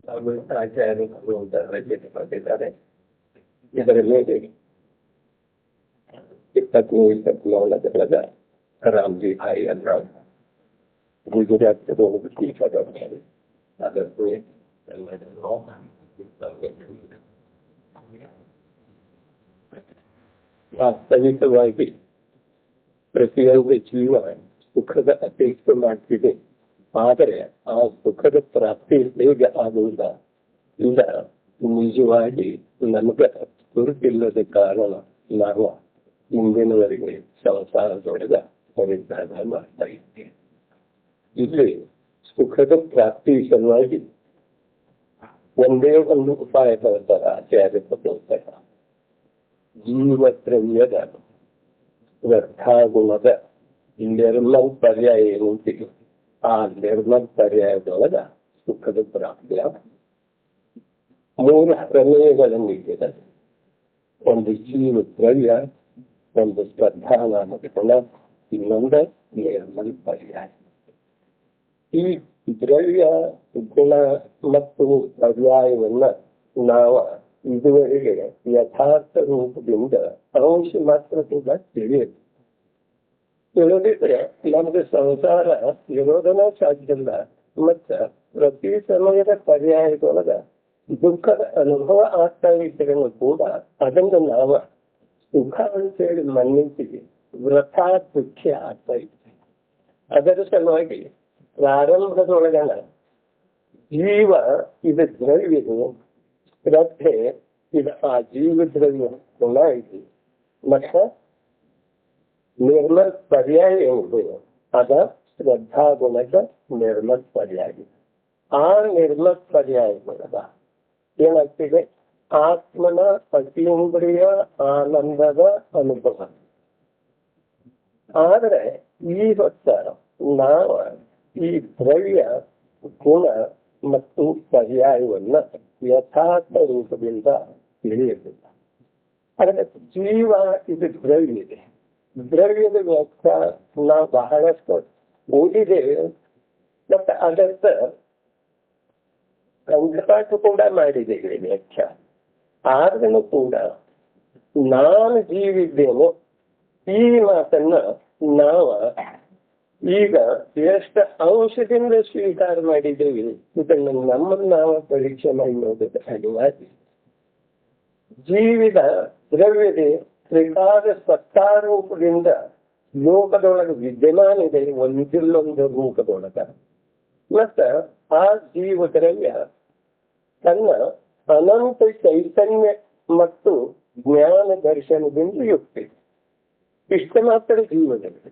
ಆಚಾರ್ಯರು ಅಂತ ರಚನೆ ಮಾಡಿದ್ದಾರೆ. ಇದರಲ್ಲಿ 24 ರಾಮ್ಜಿ ಭಾಯಿ ಅನ್ನ ಗುಜರಾತ್ ಅದಕ್ಕೆ ವಾಸ್ತವಿಕವಾಗಿ ಪ್ರತಿಯೊಂದು ಜೀವ ಸುಖದ ಅಪೇಕ್ಷೆ ಮಾಡ್ತಿದೆ. ಆದರೆ ಆ ಸುಖದ ಪ್ರಾಪ್ತಿ ಹೇಗೆ ಆಗುವುದ ಇಲ್ಲ, ನಿಜವಾಗಿ ನಮಗೆ ಗುರುತಿಲ್ಲದ ಕಾರಣ ನಾವು ಇಂದಿನವರೆಗೆ ಸಂಸಾರದೊಳಗ ಪರಿಧಾನ ಮಾಡ್ತಾ ಇದ್ದೇವೆ. ಇಲ್ಲಿ ಸುಖದ ಪ್ರಾಪ್ತಿ ಸಲುವಾಗಿ ಒಂದೇ ಒಂದು ಉಪಾಯ ಹೇಳ್ತಾರೆ ಆಚಾರ್ಯ ಪದೋತ್ತರ. ಜೀವದ್ರವ್ಯದ ವ್ಯರ್ಥಾಗುಣದ ನಿರ್ಮಲ್ ಪರ್ಯಾಯ ಏನು ಅಂತೀವಿ, ಆ ನಿರ್ಮಲ್ ಪರ್ಯಾಯದೊಳಗ ಸುಖದ ಪ್ರಾಪ್ತಿಯ 3 ಪ್ರಮೇಯಗಳನ್ನಿಟ್ಟಿದೆ. ಒಂದು ಜೀವ ದ್ರವ್ಯ, ಒಂದು ಪ್ರಧಾನಾತ್ಮಕ ಗುಣ, ಇನ್ನೊಂದು ನಿರ್ಮಲ್ ಪರ್ಯಾಯ. ಈ ದ್ರವ್ಯ ಗುಣ ಮತ್ತು ಪರ್ಯಾಯವನ್ನ ನಾವು ಇದುವರೆಗೆ ಯಥಾರ್ಥ ರೂಪದಿಂದ ಅಂಶ ಮಾತ್ರ ಕೂಡ ತಿಳಿದಿದ್ರೆ ನಮ್ಗೆ ಸಂಸಾರ ಇರೋದನ್ನ ಸಾಧ್ಯವಿಲ್ಲ. ಮತ್ತ ಪ್ರತಿ ಸಮಯದ ಪರ್ಯಾಯದೊಳಗ ದುಃಖದ ಅನುಭವ ಆಗ್ತಾ ಇದ್ರೂ ಕೂಡ ಅದನ್ನು ನಾವು ಸುಖ ಅಂತೇಳಿ ಮನ್ನಿಸಿ ವ್ರತ ದುಃಖ ಆಗ್ತಾ ಇದ್ವಿ. ಅದರ ಸಲುವಾಗಿ ಪ್ರಾರಂಭದೊಳಗನ ಜೀವ ಇದು ದ್ರವ್ಯದು, ಶ್ರದ್ಧೆ ಇದು ಆ ಜೀವ ದ್ರವ್ಯ ಗುಣ ಇದೆ. ಮತ್ತ ನಿರ್ಮಲ್ ಪರ್ಯಾಯ ಏನಿದೆ ಅದ ಶ್ರದ್ಧಾ ಗುಣದ ನಿರ್ಮಲ್ ಪರ್ಯಾಯ. ಆ ನಿರ್ಮಲ್ ಪರ್ಯಾಯಗೊಳಗ ಏನಾಗ್ತಿದೆ, ಆತ್ಮನ ಅತೀಂದ್ರಿಯ ಆನಂದದ ಅನುಭವ. ಆದ್ರೆ ಈ ಹೊತ್ತ ನಾವು ಈ ದ್ರವ್ಯ ಗುಣ ಮತ್ತು ಪರ್ಯಾಯವನ್ನ ಯಥಾರ್ಥ ರೂಪದಿಂದ ತಿಳಿಯಲಿಲ್ಲ. ಅದಕ್ಕೆ ಜೀವ ಇದು ದ್ರವ್ಯ ಇದೆ. ದ್ರವ್ಯದ ವ್ಯಾಖ್ಯಾ ನಾವು ಬಹಳಷ್ಟು ಓದಿದ್ದೇವೆ. ಮತ್ತೆ ಅದರ ಕಂಠಪಾಠ ಕೂಡ ಮಾಡಿದ್ದೇವೆ ವ್ಯಾಖ್ಯಾ. ಆದ್ರೂ ಕೂಡ ನಾನು ಜೀವಿದ್ದೇನೆ ಈ ಮಾತನ್ನ ನಾವು ಈಗ ಎಷ್ಟು ಅಂಶದಿಂದ ಸ್ವೀಕಾರ ಮಾಡಿದ್ದೇವೆ ಇದನ್ನು ನಮ್ಮನ್ನು ನಾವು ಪರೀಕ್ಷೆ ಮಾಡಿ ನೋಡಿದ ಅನಿವಾರ್ಯ. ಜೀವಿದ ದ್ರವ್ಯದ ತ್ರಿಕಾಲ ಸತ್ತಾರೂಪದಿಂದ ಲೋಕದೊಳಗೆ ವಿದ್ಯಮಾನ ಇದೆ, ಒಂದಿಲ್ಲೊಂದು ರೂಪದೊಳಗ. ಮತ್ತ ಆ ಜೀವ ದ್ರವ್ಯ ತನ್ನ ಅನಂತ ಚೈತನ್ಯ ಮತ್ತು ಜ್ಞಾನ ದರ್ಶನದಿಂದ ಯುಕ್ತ. ಇಷ್ಟ ಮಾತ್ರ ಜೀವದಲ್ಲಿ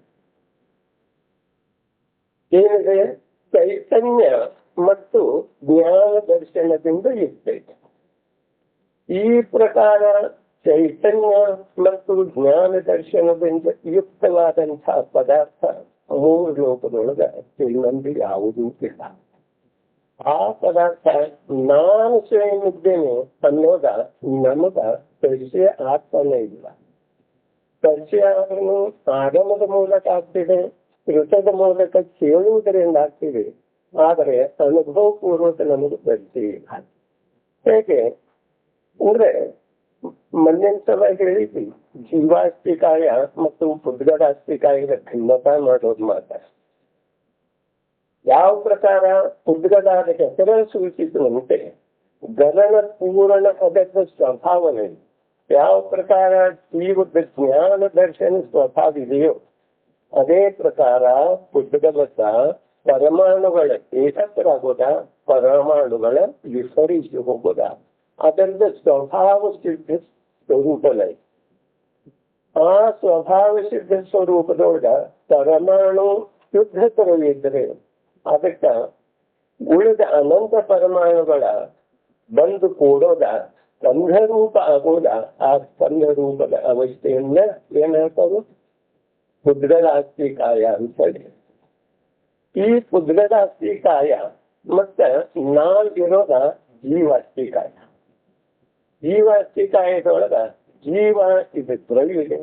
ಏನಿದೆ, ಚೈತನ್ಯ ಮತ್ತು ಜ್ಞಾನ ದರ್ಶನದಿಂದ ಯುಕ್ತ. ಈ ಪ್ರಕಾರ ಚೈತನ್ಯ ಮತ್ತು ಜ್ಞಾನ ದರ್ಶನದಿಂದ ಯುಕ್ತವಾದಂತಹ ಪದಾರ್ಥ 3 ಲೋಕದೊಳಗ ಇನ್ನೊಂದು ಯಾವುದೂ ಇಲ್ಲ. ಆ ಪದಾರ್ಥ ನಾನು ಸ್ವಯಂ ಇದ್ದೇನೆ ಅನ್ನೋದ ನಮಗ ಪರಿಚಯ ಆಗ್ತಾನೆ ಇಲ್ಲ. ಪರಿಚಯ ಆದ್ರೂ ಆಗಮದ ಮೂಲಕ ಆಗ್ತಿದೆ, ಋತದ ಮೂಲಕ ಕೇಳುವುದರಿಂದ ಆಗ್ತಿದೆ. ಆದರೆ ಅನುಭವ ಪೂರ್ವಕ ನಮಗೆ ಪರಿಚಯ ಇಲ್ಲ. ಹೇಗೆ ಅಂದ್ರೆ ಮೊನ್ನೆ ಸಲ ಹೇಳಿದ್ವಿ, ಜೀವಾಸ್ತಿಕಾಯ ಮತ್ತು ಉದ್ಗದಾಸ್ತಿಕಾಯದ ಭಿನ್ನತಾ ಮಾಡೋದು ಮಾತ್ರ. ಯಾವ ಪ್ರಕಾರ ಉದ್ಗದಾದ ಹೆಸರ ಸೂಚಿಸುವಂತೆ ಗಗನ ಪೂರ್ಣ ಅದರ ಸ್ವಭಾವನೆ, ಯಾವ ಪ್ರಕಾರ ಜೀವದ ಜ್ಞಾನ ದರ್ಶನ ಸ್ವಭಾವ ಇದೆಯೋ ಅದೇ ಪ್ರಕಾರ ಉದ್ಗಮತ ಪರಮಾಣುಗಳ ಏಕತ್ರಾಗೋದ, ಪರಮಾಣುಗಳ ವಿಸರಿಸಿ ಹೋಗೋದ, ಅದರದ ಸ್ವಭಾವ ಸಿದ್ಧ ಸ್ವರೂಪನೇ. ಆ ಸ್ವಭಾವ ಸಿದ್ಧ ಸ್ವರೂಪದೊಳಗ ಪರಮಾಣು ಶುದ್ಧತರವಿದ್ದರೆ ಅದಕ್ಕ ಉಳಿದ ಅನಂತ ಪರಮಾಣುಗಳ ಬಂದು ಕೂಡೋದ, ಸ್ಕಂಧರೂಪ ಆಗೋದ. ಆ ಸ್ಕಂಧರೂಪದ ಅವಸ್ಥೆಯನ್ನ ಏನ್ ಹೇಳ್ತಾರು, ಉದ್ಗದಾಸ್ತಿಕಾಯ ಅಂತ ಹೇಳಿ. ಈ ಉದ್ಗದಾಸ್ತಿಕಾಯ ಮತ್ತೆ ನಾವಿರೋದ ಜೀವಾಸ್ತಿಕಾಯ. ಜೀವಾಸ್ತಿಕಾಯದೊಳಗ ಜೀವ ಇದು ದ್ರವ್ಯವಿದೆ,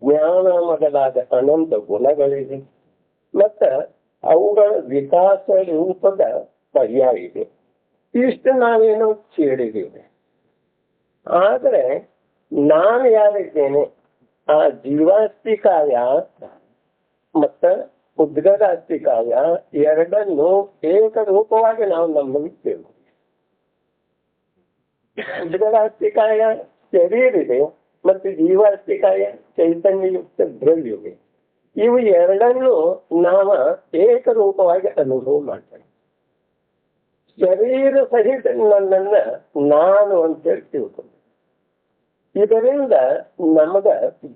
ಜ್ಞಾನ ಮೊದಲಾದ ಅನಂತ ಗುಣಗಳಿದೆ, ಮತ್ತ ಅವುಗಳ ವಿಕಾಸ ರೂಪದ ಪರ್ಯಾಯ ಇದೆ. ಇಷ್ಟು ನಾವೇನೋ ಕೇಳಿದ್ದೀವಿ. ಆದರೆ ನಾನು ಯಾರಿದ್ದೇನೆ, ಆ ಜೀವಾಸ್ತಿಕಾಯ ಮತ್ತ ಉದ್ಗದಾಸ್ತಿಕಾಯ ಎರಡನ್ನು ಏಕರೂಪವಾಗಿ ನಾವು ನಂಬುತ್ತೇವೆ. ಉದ್ಗದಾಸ್ತಿಕಾಯ ಶರೀರ ಇದೆ ಮತ್ತು ಜೀವಾಸ್ತಿಕಾಯ ಚೈತನ್ಯಯುಕ್ತ ದ್ರವ್ಯವಿದೆ. ಇವು ಎರಡನ್ನು ನಾವು ಏಕರೂಪವಾಗಿ ಅನುಭವ ಮಾಡ್ತೇವೆ. ಶರೀರ ಸಹಿತ ನನ್ನನ್ನ ನಾನು ಅಂತೇಳಿ ತಿಳ್ಕೊಂಡು, ಇದರಿಂದ ನಮಗ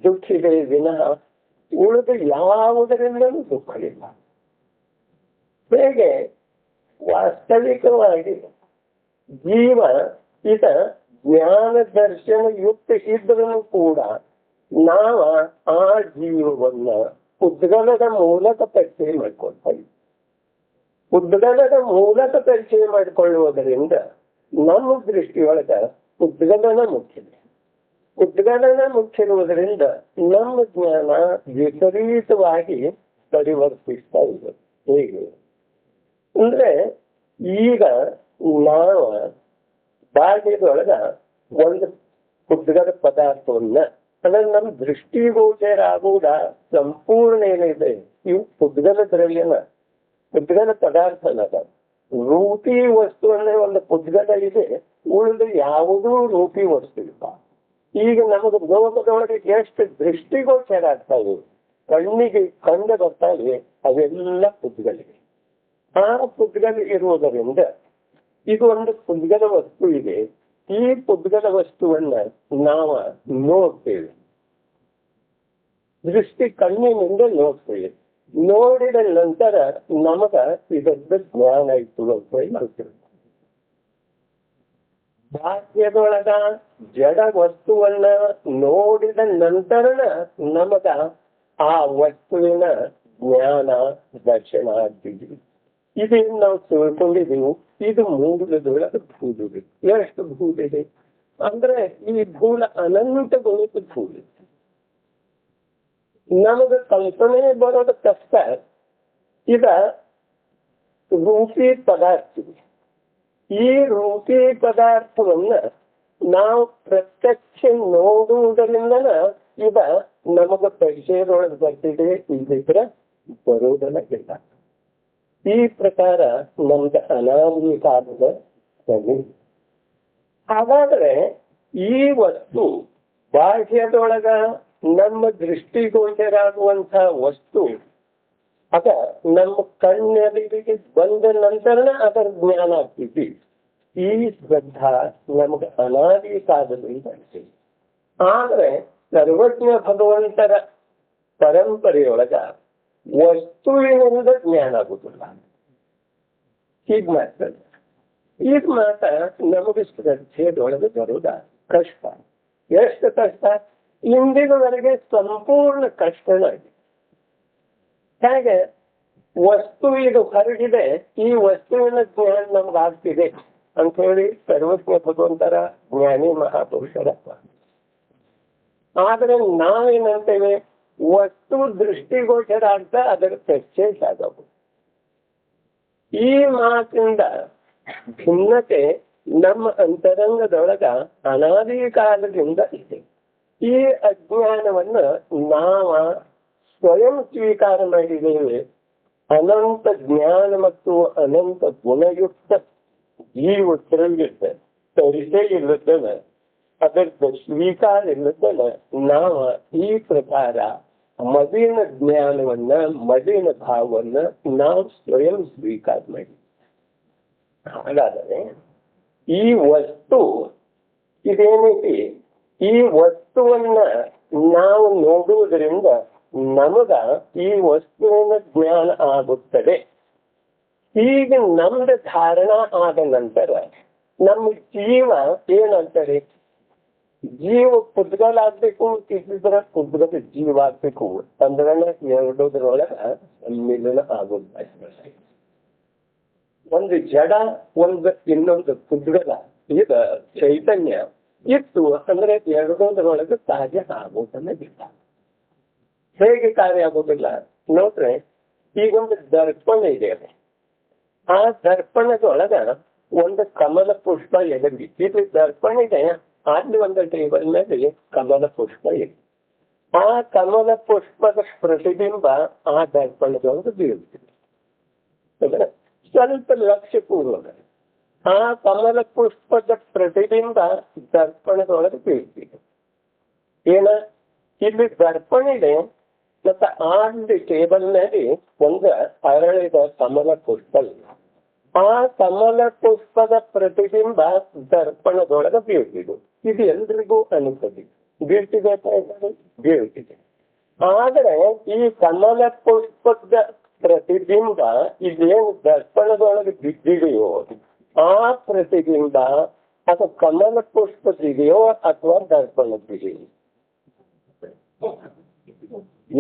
ದುಃಖ ಇದೆ ವಿನಃ ಉಳಿದು ಯಾವುದರಿಂದಲೂ ದುಃಖ ಇಲ್ಲ. ಹೇಗೆ ವಾಸ್ತವಿಕವಾಗಿ ಜೀವ ಇದ ಜ್ಞಾನ ದರ್ಶನ ಯುಕ್ತ ಇದ್ರೂ ಕೂಡ ನಾವ ಆ ಜೀವವನ್ನ ಉದ್ಗಲದ ಮೂಲಕ ಪರಿಚಯ ಮಾಡಿಕೊಳ್ತೀವಿ. ಉದ್ಗಲದ ಮೂಲಕ ಪರಿಚಯ ಮಾಡಿಕೊಳ್ಳುವುದರಿಂದ ನಮ್ಮ ದೃಷ್ಟಿಯೊಳಗ ಉದ್ಗಲನ ಮುಖ್ಯತೆ. ಉದ್ಗಲನ ಮುಖ್ಯ ಇರುವುದರಿಂದ ನಮ್ಮ ಜ್ಞಾನ ವಿಪರೀತವಾಗಿ ಪರಿವರ್ತಿಸ್ತಾ ಇದೆ. ಹೇಗೆ ಅಂದ್ರೆ, ಈಗ ನಾವು ಬಾಲ್ಯದೊಳಗ ಒಂದು ಉದ್ಗಲ ಪದಾರ್ಥವನ್ನ ಅಂದ್ರೆ ನಮ್ಮ ದೃಷ್ಟಿಗೋಚರ ಆಗುವುದ ಸಂಪೂರ್ಣ ಏನಿದೆ ಇವು ಉದ್ಗಲ ದ್ರವ್ಯನ, ಉದ್ಗಲ ಪದಾರ್ಥ ಅದ. ರೂಪಿ ವಸ್ತು ಅಂದ್ರೆ ಒಂದು ಉದ್ಗಲ ಇದೆ, ಉಳಿದ ಯಾವುದೂ ರೂಪಿ ವಸ್ತು ಇಲ್ಲ. ಈಗ ನಮಗೆ ಲೋಕದೊಳಗೆ ಎಷ್ಟು ದೃಷ್ಟಿಗೋಚರ ಆಗ್ತಾ ಇವೆ, ಕಣ್ಣಿಗೆ ಕಂಡು ಬರ್ತಾ ಇವೆ, ಅವೆಲ್ಲ ಉದ್ಗಲಿವೆ. ಆ ಉದ್ಗಲ ಇರುವುದರಿಂದ ಇದು ಒಂದು ಉದ್ಗಲ ವಸ್ತು ಇದೆ. ಈ ಉದ್ಗಲ ವಸ್ತುವನ್ನ ನಾವು ನೋಡ್ತೇವೆ, ದೃಷ್ಟಿ ಕಣ್ಣಿನಿಂದ ನೋಡ್ತೇವೆ. ನೋಡಿದ ನಂತರ ನಮಗ ಇದರದ ಜ್ಞಾನ ಇತ್ತು ಅಂತ ಹೇಳ್ತೇವೆ. ಬಾಹ್ಯದೊಳಗ ಜಡ ವಸ್ತುವನ್ನ ನೋಡಿದ ನಂತರ ನಮಗ ಆ ವಸ್ತುವಿನ ಜ್ಞಾನ ದರ್ಶನ ಆಗ್ತಿದ್ವಿ. ಇದೇನು ನಾವು ತಿಳ್ಕೊಂಡಿದ್ದೀವಿ, ಇದು ಮೂಲದೊಳಗೆ ಭೂಲಿದೆ. ಎಷ್ಟು ಭೂಲಿದೆ ಅಂದ್ರೆ ಈ ಭೂಲ ಅನಂತ ಗುಣಿತ ಭೂಲಿ. ನಮಗೆ ಕಲ್ಪನೆ ಬರೋದು ಕಷ್ಟ. ಇದ ರೂಪಿ ಪದಾರ್ಥ. ಈ ರೂಪಿ ಪದಾರ್ಥವನ್ನ ನಾವು ಪ್ರತ್ಯಕ್ಷ ನೋಡುವುದರಿಂದ ಇದ ನಮಗ ಪರಿಚಯದೊಳಗೆ ಬರ್ತಿದೆ, ಇಲ್ಲಿದ್ರೆ ಬರೋದನ್ನ ಇಲ್ಲ. ಈ ಪ್ರಕಾರ ನಮ್ಗೆ ಅನಾದಿ ಕಾಲದ ಕವಿ. ಹಾಗಾದ್ರೆ ಈ ವಸ್ತು ಬಾಹ್ಯದೊಳಗ ನಮ್ಮ ದೃಷ್ಟಿಗೋಚರ ಆಗುವಂತಹ ವಸ್ತು ಅದ ನಮ್ಮ ಕಣ್ಣೆದುರಿಗೆ ಬಂದ ನಂತರ ಅದರ ಜ್ಞಾನ ಆಗ್ತೈತಿ. ಈ ಶ್ರದ್ಧಾ ನಮ್ಗೆ ಅನಾದಿ ಕಾಲದಿಂದ ಆಗ್ತೈತಿ. ಆದ್ರೆ ಸರ್ವಜ್ಞ ಭಗವಂತರ ಪರಂಪರೆಯೊಳಗ ವಸ್ತುವಿನಿಂದ ಜ್ಞಾನ ಆಗುದಿಲ್ಲ. ಹೀಗ್ ಮಾಡ್ತಾರೆ. ಈಗ ಮಾತ ನಮಗೆ ಶ್ರದ್ಧೆಯೊಳಗೆ ಬರುವುದ ಕಷ್ಟ. ಎಷ್ಟು ಕಷ್ಟ? ಇಂದಿನವರೆಗೆ ಸಂಪೂರ್ಣ ಕಷ್ಟನಾಗಿದೆ. ಹೇಗೆ ವಸ್ತು ಇದು ಹೊರಗಿದೆ, ಈ ವಸ್ತುವಿನ ಜ್ಞಾನ ನಮ್ಗಾಗ್ತಿದೆ ಅಂತ ಹೇಳಿ ಸರ್ವಜ್ಞ ಭಗವಂತರ ಜ್ಞಾನಿ ಮಹಾಪುರುಷರ. ಆದ್ರೆ ನಾವೇನಂತೇವೆ, ವಸ್ತು ದೃಷ್ಟಿಗೋಚರ ಅಂತ ಅದರ ಪ್ರತ್ಯೇಕ ಆಗಬಹುದು. ಈ ಮಾತಿಂದ ಭಿನ್ನತೆ ನಮ್ಮ ಅಂತರಂಗದೊಳಗ ಅನಾದಿ ಕಾಲದಿಂದ ಇದೆ. ಈ ಅಜ್ಞಾನವನ್ನ ನಾವ ಸ್ವಯಂ ಸ್ವೀಕಾರ ಮಾಡಿದ್ದೇವೆ. ಅನಂತ ಜ್ಞಾನ ಮತ್ತು ಅನಂತ ಗುಣಯುಕ್ತ ಜೀವ ದ್ರವ್ಯದ ಪರಿಚಯ ಇಲ್ಲದನ, ಅದರ ಸ್ವೀಕಾರ ಇಲ್ಲದನ ನಾವ ಈ ಪ್ರಕಾರ ಮದಿನ ಜ್ಞಾನವನ್ನ, ಮದಿನ ಭಾವವನ್ನ ನಾವು ಸ್ವಯಂ ಸ್ವೀಕಾರ ಮಾಡಿ. ಹಾಗಾದರೆ ಈ ವಸ್ತು ಇದೇನೈತಿ, ಈ ವಸ್ತುವನ್ನ ನಾವು ನೋಡುವುದರಿಂದ ನಮಗ ಈ ವಸ್ತುವಿನ ಜ್ಞಾನ ಆಗುತ್ತದೆ. ಹೀಗೆ ನಮ್ದು ಧಾರಣ ಆದ ನಂತರ ನಮ್ಮ ಜೀವ ಏನಂತಾರೆ, ಜೀವ ಪುದ್ಗಲಾಗ್ಬೇಕು ಅಂತಿದ್ರೆ ಪುದ್ಗದ ಜೀವ ಆಗ್ಬೇಕು ಅಂದ್ರೆ ಎರಡೋದ್ರೊಳಗ ಸಮ್ಮಿಲನ ಆಗೋದು. ಒಂದು ಜಡ, ಒಂದು ಇನ್ನೊಂದು ಪುದ್ಗಲ, ಈಗ ಚೈತನ್ಯ ಇತ್ತು ಅಂದ್ರೆ ಎರಡೋದ್ರೊಳಗೆ ಕಾರ್ಯ ಆಗೋದನ್ನ ಬಿಟ್ಟ. ಹೇಗೆ ಕಾರ್ಯ ಆಗೋದಿಲ್ಲ ನೋಡ್ರೆ, ಈಗೊಂದು ದರ್ಪಣ ಇದೆ. ಆ ದರ್ಪಣದೊಳಗ ಒಂದು ಕಮಲ ಪುಷ್ಪ ಎದಗಿ ಇದು ದರ್ಪಣ ಇದೆ. ಅಲ್ಲಿ ಒಂದು ಟೇಬಲ್ ಮೇಲೆ ಕಮಲ ಪುಷ್ಪ ಇದೆ. ಆ ಕಮಲ ಪುಷ್ಪದ ಪ್ರತಿಬಿಂಬ ಆ ದರ್ಪಣದೊಳಗೆ ಬೀಳುತ್ತಿದೆ. ಸ್ವಲ್ಪ ಲಕ್ಷ್ಯ ಪೂರ್ವಕ ಆ ಕಮಲ ಪುಷ್ಪದ ಪ್ರತಿಬಿಂಬ ದರ್ಪಣದೊಳಗೆ ಬೀಳ್ತಿದೆ. ಏನ ಇಲ್ಲಿ ದರ್ಪಣ ಇದೆ ಮತ್ತೆ ಅಲ್ಲಿ ಟೇಬಲ್ ಮೇಲೆ ಒಂದು ಅರಳಿದ ಕಮಲ ಪುಷ್ಪ ಇದೆ. ಆ ಕಮಲ ಪುಷ್ಪದ ಪ್ರತಿಬಿಂಬ ದರ್ಪಣದೊಳಗೆ ಬೀಳ್ತಿದೆ. ಇದು ಎಲ್ರಿಗೂ ಅನಿಸ್ತದೆ. ಬೀಳ್ತಿದೆ ಬೀಳ್ತಿದೆ. ಆದ್ರೆ ಈ ಕಮಲ ಪುಷ್ಪದ ಪ್ರತಿಬಿಂಬ ಇದೇನು ದರ್ಪಣದೊಳಗೆ ಬಿದ್ದಿದೆಯೋ ಆ ಪ್ರತಿಬಿಂಬ ಅದು ಕಮಲ ಪುಷ್ಪದಿದೆಯೋ ಅಥವಾ ದರ್ಪಣದಿದೆಯೋ?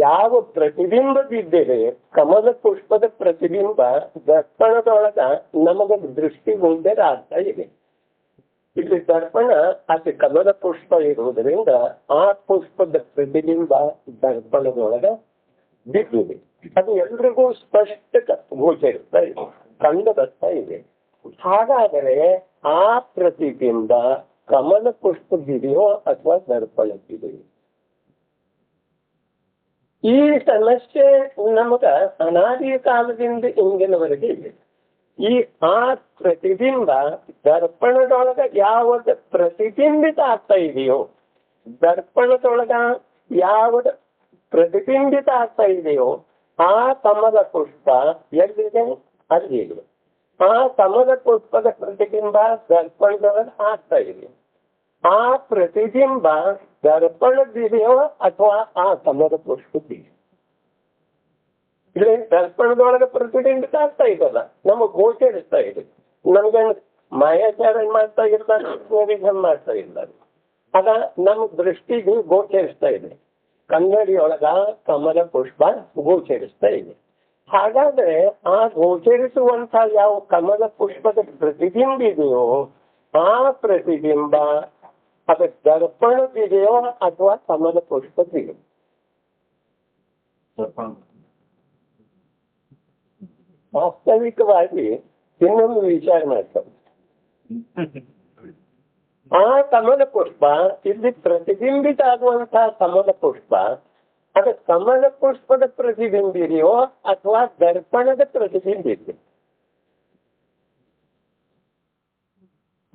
ಯಾವ ಪ್ರತಿಬಿಂಬ ಬಿದ್ದಿದೆ ಕಮಲ ಪುಷ್ಪದ ಪ್ರತಿಬಿಂಬ ದರ್ಪಣದೊಳಗ ನಮಗ ದೃಷ್ಟಿ ಮುಂದೆ ಆಗ್ತಾ ಇದೆ. ಇಲ್ಲಿ ದರ್ಪಣ ಅದು ಕಮಲ ಪುಷ್ಪ ಇರುವುದರಿಂದ ಆ ಪುಷ್ಪದ ಪ್ರತಿಬಿಂಬ ದರ್ಪಣದೊಳಗ ಬಿದ್ದಿದೆ. ಅದು ಎಲ್ರಿಗೂ ಸ್ಪಷ್ಟ ಗೋಚರಿಸ್ತಾ ಇದೆ, ಕಂಡು ಬರ್ತಾ ಇದೆ. ಹಾಗಾದರೆ ಆ ಪ್ರತಿಬಿಂಬ ಕಮಲ ಪುಷ್ಪದಿದೆಯೋ ಅಥವಾ ದರ್ಪಣಕ್ಕಿದೆಯೋ? ಈ ಸಮಸ್ಯೆ ನಮಗ ಅನಾದಿ ಕಾಲದಿಂದ ಇಂದಿನವರೆಗೆ ಇದೆ. ಈ ಆ ಪ್ರತಿಬಿಂಬ ದರ್ಪಣದೊಳಗ ಯಾವತ್ತು ಪ್ರತಿಬಿಂಬಿತ ಆಗ್ತಾ ಇದೆಯೋ, ದರ್ಪಣದೊಳಗ ಯಾವದ ಪ್ರತಿಬಿಂಬಿತ ಆಗ್ತಾ ಇದೆಯೋ ಆ ಕಮಲ ಪುಷ್ಪ ಎಲ್ಲಿದೆ ಅಲ್ಲಿ. ಆ ಕಮಲ ಪುಷ್ಪದ ಪ್ರತಿಬಿಂಬ ದರ್ಪಣದೊಳಗೆ ಆಗ್ತಾ ಇದೆ. ಆ ಪ್ರತಿಬಿಂಬ ದರ್ಪಣದಿದೆಯೋ ಅಥವಾ ಆ ಕಮಲ ಪುಷ್ಪದಿದೆಯೋ? ಇಲ್ಲಿ ದರ್ಪಣದೊಳಗೆ ಪ್ರತಿಬಿಂಬಿತ ಆಗ್ತಾ ಇದಲ್ಲ, ನಮಗ್ ಗೋಚರಿಸ್ತಾ ಇದೆ. ನಮ್ಗೆ ಮಾಯಾಚಾರ ಮಾಡ್ತಾ ಇರ್ತಾರೆ, ಮಾಡ್ತಾ ಇರ್ತಾರೆ. ಆಗ ನಮ್ಮ ದೃಷ್ಟಿಗೆ ಗೋಚರಿಸ್ತಾ ಇದೆ. ಕನ್ನಡಿಯೊಳಗ ಕಮಲ ಪುಷ್ಪ ಗೋಚರಿಸ್ತಾ ಇದೆ. ಹಾಗಾದ್ರೆ ಆ ಗೋಚರಿಸುವಂತ ಯಾವ ಕಮಲ ಪುಷ್ಪದ ಪ್ರತಿಬಿಂಬ ಇದೆಯೋ ಆ ಪ್ರತಿಬಿಂಬ ಅದು ದರ್ಪಣದಿದೆಯೋ ಅಥವಾ ಕಮಲ ಪುಷ್ಪದಿದೆಯೋ? ವಾಸ್ತವಿಕವಾಗಿ ಇನ್ನೊಂದು ವಿಚಾರ ಮಾಡ್ತಾರೆ. ಆ ಕಮಲ ಪುಷ್ಪ ಇಲ್ಲಿ ಪ್ರತಿಬಿಂಬಿತ ಆಗುವಂತಹ ಕಮಲ ಪುಷ್ಪ ಅದು ಕಮಲ ಪುಷ್ಪದ ಪ್ರತಿಬಿಂಬ ಇದೆಯೋ ಅಥವಾ ದರ್ಪಣದ ಪ್ರತಿಬಿಂಬ ಇದೆಯೋ?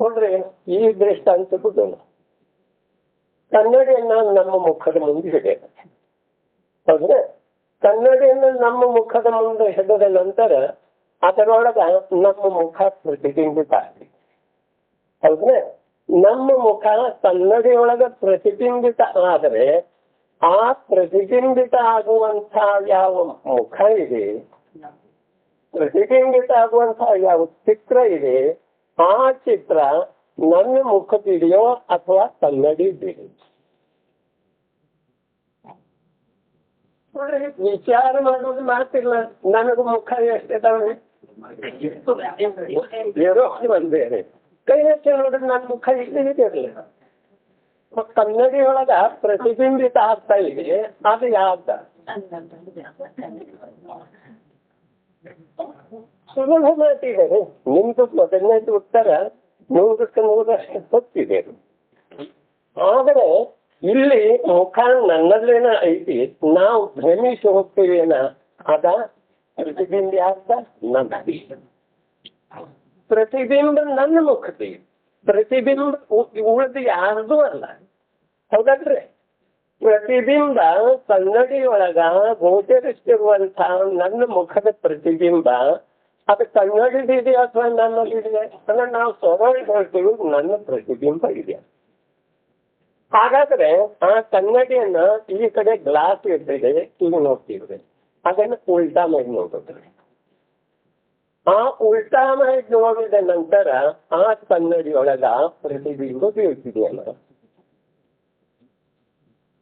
ನೋಡ್ರಿ, ಈ ದೃಷ್ಟಾಂತ ಬಿಡೋಣ. ಕನ್ನಡಿಯನ್ನ ನಮ್ಮ ಮುಖದ ಮುಂದೆ ಹಿಡಿಯೋಣ. ಹೌದ್ರೆ, ಕನ್ನಡಿಯನ್ನು ನಮ್ಮ ಮುಖದ ಮುಂದೆ ಹಿಡಿದ ನಂತರ ಅದರೊಳಗ ನಮ್ಮ ಮುಖ ಪ್ರತಿಬಿಂಬಿತ ಆಗಿದೆ. ಹೌದ್ರೆ, ನಮ್ಮ ಮುಖ ಕನ್ನಡಿಯೊಳಗ ಪ್ರತಿಬಿಂಬಿತ ಆದರೆ ಆ ಪ್ರತಿಬಿಂಬಿತ ಆಗುವಂತಹ ಯಾವ ಮುಖ ಇದೆ, ಪ್ರತಿಬಿಂಬಿತ ಆಗುವಂತಹ ಯಾವ ಚಿತ್ರ ಇದೆ, ಆ ಚಿತ್ರ ನನ್ನ ಮುಖದಿದೆಯೋ ಅಥವಾ ಕನ್ನಡಿ ಇದೆಯೋ? ವಿಚಾರ ಮಾಡೋದು ಮಾತಿಲ್ಲ. ನನಗೂ ಮುಖ ಎಷ್ಟಿದಾವೆ ಬೇರೆ ಕೈ ಹೆಚ್ಚು ನೋಡಿದ್ರೆ ನನ್ನ ಮುಖ ಇರಲಿಲ್ಲ. ಕನ್ನಡಿಯೊಳಗ ಪ್ರತಿಬಿಂಬಿತ ಆಗ್ತಾ ಇದೆ, ಅದು ಯಾವ್ದ? ಸುಲಭ ಮಾತಿದೆ. ನಿಮ್ದು ಮೊದಲನೇದು ಉತ್ತರ 100ಕ್ಕೆ 100ರಷ್ಟು ಗೊತ್ತಿದೆ. ಆದರೆ ಇಲ್ಲಿ ಮುಖ ನನ್ನಲ್ಲೇನ ಐತಿ, ನಾವು ಭ್ರಮಿಸಿ ಹೋಗ್ತೀವೇನ, ಅದ ಪ್ರತಿಬಿಂಬ ಆಗ್ತ ನನ್ನ ಪ್ರತಿಬಿಂಬ ನನ್ನ ಮುಖದಿ, ಪ್ರತಿಬಿಂಬ ಉಳಿದು ಯಾರ್ದು ಅಲ್ಲ. ಹೌದಲ್ರಿ? ಪ್ರತಿಬಿಂಬ ಕನ್ನಡಿಯೊಳಗ ಗೋಚರಿಸಿರುವಂತಹ ನನ್ನ ಮುಖದ ಪ್ರತಿಬಿಂಬ ಅದು ಕನ್ನಡಿದಿದೆ ಅಥವಾ ನನ್ನದಿದೆ ಅಂದ್ರೆ ನಾವು ಸರಳ ಹೇಳ್ತೀವಿ ನನ್ನ ಪ್ರತಿಬಿಂಬ ಇದೆ. ಹಾಗಾದ್ರೆ ಆ ಕನ್ನಡಿಯನ್ನ ಈ ಕಡೆ ಗ್ಲಾಸ್ ಇರ್ತದೆ, ಇಲ್ಲಿ ನೋಡ್ತಿದ್ರೆ ಅದನ್ನು ಉಲ್ಟಾ ಮಾಡಿ ನೋಡಿದ್ರೆ, ಆ ಉಲ್ಟಾ ಮಾಡಿ ನೋಡಿದ ನಂತರ ಆ ಕನ್ನಡಿಯೊಳಗ ಪ್ರತಿಬಿಂಬ ಬೀಳ್ತಿದೆ ಅಲ್ಲ.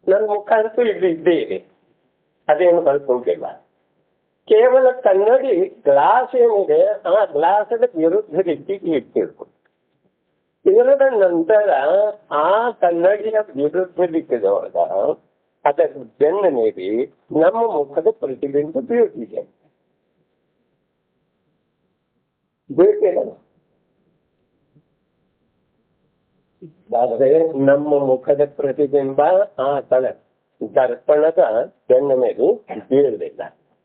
ನನ್ನ ಮುಖ ಅಂತೂ ಇಲ್ಲಿ ಇದ್ದೇ ಇದೆ, ಅದೇನು ಬರ್ಕೊಂಡಿಲ್ಲ. ಕೇವಲ ಕನ್ನಡಿ ಗ್ಲಾಸ್ ಏನಿದೆ ಆ ಗ್ಲಾಸದ ವಿರುದ್ಧ ರೀತಿ ಇಟ್ಟಿರ್ಬೋದು. ಇರದ ನಂತರ ಆ ಕನ್ನಡಿಯ ವಿರುದ್ಧ ದಿಕ್ಕದೊಳಗ ಅದರ ಬೆನ್ನ ಮೇಲೆ ನಮ್ಮ ಮುಖದ ಪ್ರತಿಬಿಂಬ ಬೀಳ್ತಿದೆ. ಬೀಳ್ತಿಲ್ಲ. ಆದ್ರೆ ನಮ್ಮ ಮುಖದ ಪ್ರತಿಬಿಂಬ ಆ ತಳ ದರ್ಪಣದ ಬೆನ್ನ ಮೇಲೆ ಬೀಳಲಿಲ್ಲ.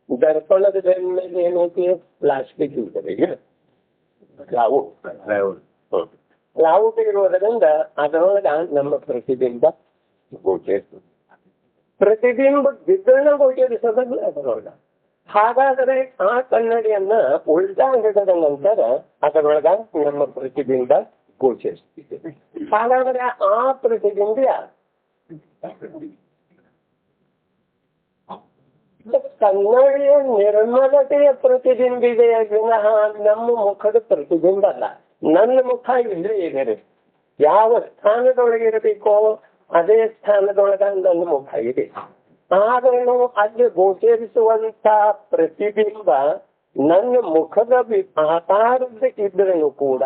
ದರ್ಪಣದ ಬೆನ್ನ ಮೇಲೆ ಏನೈತಿ? ಪ್ಲಾಸ್ಟಿಕ್ ಇರ್ತದೆ, ಕ್ಲೌಡ್ ಇರೋದ್ರಿಂದ ಅದರೊಳಗ ನಮ್ಮ ಪ್ರತಿಬಿಂಬ ಗೋಚರಿಸ್ತದೆ. ಪ್ರತಿಬಿಂಬ ವಿತರಣೆ ಗೋಚರಿಸೋದಲ್ಲ ಅದರೊಳಗ. ಹಾಗಾದರೆ ಆ ಕನ್ನಡಿಯನ್ನ ಉಲ್ಟಾ ಹಿಡಿದ ನಂತರ ಅದರೊಳಗ ನಮ್ಮ ಪ್ರತಿಬಿಂಬ ಗೋಚರಿಸ್ತಿದೆ. ಹಾಗಾದರೆ ಆ ಪ್ರತಿಬಿಂಬ ಕನ್ನಡಿಯ ನಿರ್ಮಲತೆಯ ಪ್ರತಿಬಿಂಬಿದೆ ವಿನಃ ನಮ್ಮ ಮುಖದ ಪ್ರತಿಬಿಂಬ ಅಲ್ಲ. ನನ್ನ ಮುಖ ಇಲ್ಲೇ ಇದೆ. ಯಾವ ಸ್ಥಾನದೊಳಗಿರಬೇಕೋ ಅದೇ ಸ್ಥಾನದೊಳಗ ನನ್ನ ಮುಖ ಇದೆ. ಆದರೂ ಅಲ್ಲಿ ಗೋಚರಿಸುವಂತ ಪ್ರತಿಬಿಂಬ ನನ್ನ ಮುಖದ ಆಕಾರದ ಇದ್ರೂ ಕೂಡ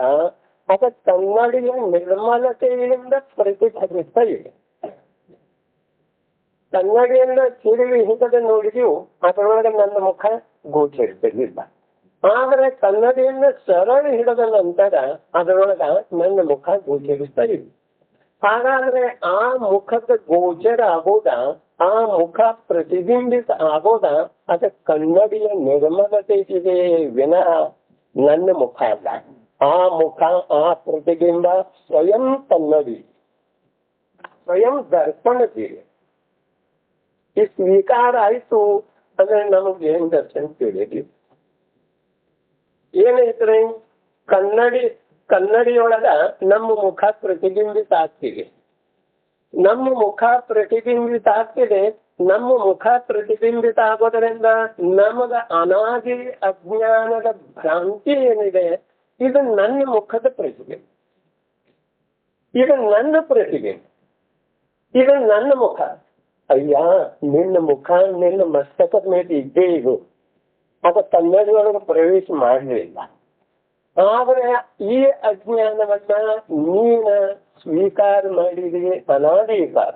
ಅದ ಕನ್ನಡಿಯ ನಿರ್ಮಲತೆಯಿಂದ ಪ್ರತಿಫಲಿಸ್ತಾ ಇದೆ. ಕನ್ನಡಿಯನ್ನ ತಿರುವಿ ಹಿಡಿದು ನೋಡಿದೆವು, ಅದರೊಳಗೆ ನನ್ನ ಮುಖ ಗೋಚರಿಸಲಿಲ್ಲ. ಆದರೆ ಕನ್ನಡಿಯನ್ನ ಸರಳ ಹಿಡಿದ ನಂತರ ಅದರೊಳಗ ನನ್ನ ಮುಖ ಗೋಚರಿಸ್ತಾ ಇದೆ. ಹಾಗಾದ್ರೆ ಆ ಮುಖದ ಗೋಚರ ಆಗೋದ, ಆ ಮುಖ ಪ್ರತಿಬಿಂಬಿತ ಆಗೋದ ಅದ ಕನ್ನಡಿಯ ನಿರ್ಮಲತೆ ಇದೆ ವಿನಃ ನನ್ನ ಮುಖ ಅಲ್ಲ. ಆ ಮುಖ, ಆ ಪ್ರತಿಬಿಂಬ ಸ್ವಯಂ ಕನ್ನಡಿ, ಸ್ವಯಂ ದರ್ಪಣದಿದೆ. ಈ ಸ್ವೀಕಾರ ಆಯ್ತು ಅಂದ್ರೆ ನಮಗೆ ಏನ್ ದರ್ಶನ ತಿಳಿದಿ? ಏನೈತ್ರಿ? ಕನ್ನಡಿಯೊಳಗ ನಮ್ಮ ಮುಖ ಪ್ರತಿಬಿಂಬಿತ ಆಗ್ತಿದೆ. ನಮ್ಮ ಮುಖ ಪ್ರತಿಬಿಂಬಿತ ಆಗ್ತಿದೆ. ನಮ್ಮ ಮುಖ ಪ್ರತಿಬಿಂಬಿತ ಆಗೋದ್ರಿಂದ ನಮಗ ಅನಾದಿ ಅಜ್ಞಾನದ ಭ್ರಾಂತಿ ಏನಿದೆ, ಇದು ನನ್ನ ಮುಖದ ಪ್ರತಿಬಿಂಬ, ಇದು ನನ್ನ ಪ್ರತಿಬಿಂಬ, ಇದು ನನ್ನ ಮುಖ. ಅಯ್ಯ, ನಿನ್ನ ಮುಖ ನಿನ್ನ ಮಸ್ತಕದ ಮೇಲೆ ಇದ್ದೇ ಇದು, ಅದ ಕನ್ನಡಿಯೊಳಗೆ ಪ್ರವೇಶ ಮಾಡಲಿಲ್ಲ. ಆದರೆ ಈ ಅಜ್ಞಾನವನ್ನ ನೀನ ಸ್ವೀಕಾರ ಮಾಡಿದೀವಿ ಅನಾದಿ ಕಾಲ.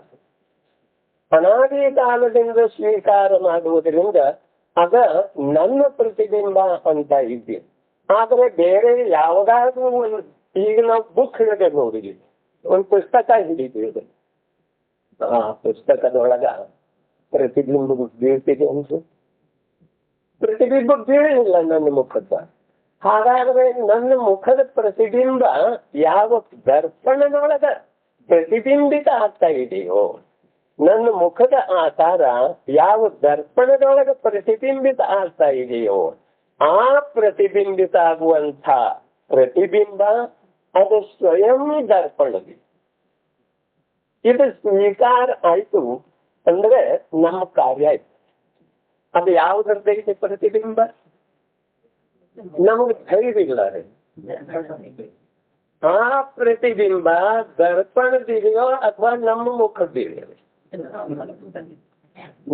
ಅನಾದಿ ಕಾಲದಿಂದ ಸ್ವೀಕಾರ ಮಾಡುವುದರಿಂದ ಅದ ನನ್ನ ಪ್ರತಿಬಿಂಬ ಅಂತ ಇದ್ದೀವಿ. ಆದರೆ ಬೇರೆ ಯಾವುದಾದ್ರೂ ಒಂದು, ಈಗ ನಾವು ಬುಕ್ ಹಿಡಿದ ನೋಡಿದೀವಿ, ಒಂದು ಪುಸ್ತಕ ಹಿಡಿದೀವಿ, ಆ ಪುಸ್ತಕದೊಳಗ ಪ್ರತಿಬಿಂಬ ಬೀಳ್ತಿದೆ ಅಂತ ಪ್ರತಿಬಿಂಬ ಬೀಳಿಲ್ಲ ನನ್ನ ಮುಖದ. ಹಾಗಾದ್ರೆ ನನ್ನ ಮುಖದ ಪ್ರತಿಬಿಂಬ ಯಾವ ದರ್ಪಣದೊಳಗ ಪ್ರತಿಬಿಂಬಿತ ಆಗ್ತಾ ಇದೆಯೋ, ನನ್ನ ಮುಖದ ಆಕಾರ ಯಾವ ದರ್ಪಣದೊಳಗ ಪ್ರತಿಬಿಂಬಿತ ಆಗ್ತಾ ಇದೆಯೋ, ಆ ಪ್ರತಿಬಿಂಬಿತ ಆಗುವಂಥ ಪ್ರತಿಬಿಂಬ ಅದು ಸ್ವಯಂ ದರ್ಪಣದಿ. ಇದು ಸ್ವೀಕಾರ ಆಯ್ತು ಅಂದ್ರೆ ನಮ್ಮ ಕಾರ್ಯ ಆಯ್ತು. ಅದು ಯಾವುದ್ರದ್ದು ಪ್ರತಿಬಿಂಬ? ನಮಗೆ ಧೈರ್ಯ ಇಲ್ಲ ರೀ. ಆ ಪ್ರತಿಬಿಂಬ ದರ್ಪಣದಿದೆಯೋ ಅಥವಾ ನಮ್ಮ ಮುಖದ್ದಿದೆಯೋ?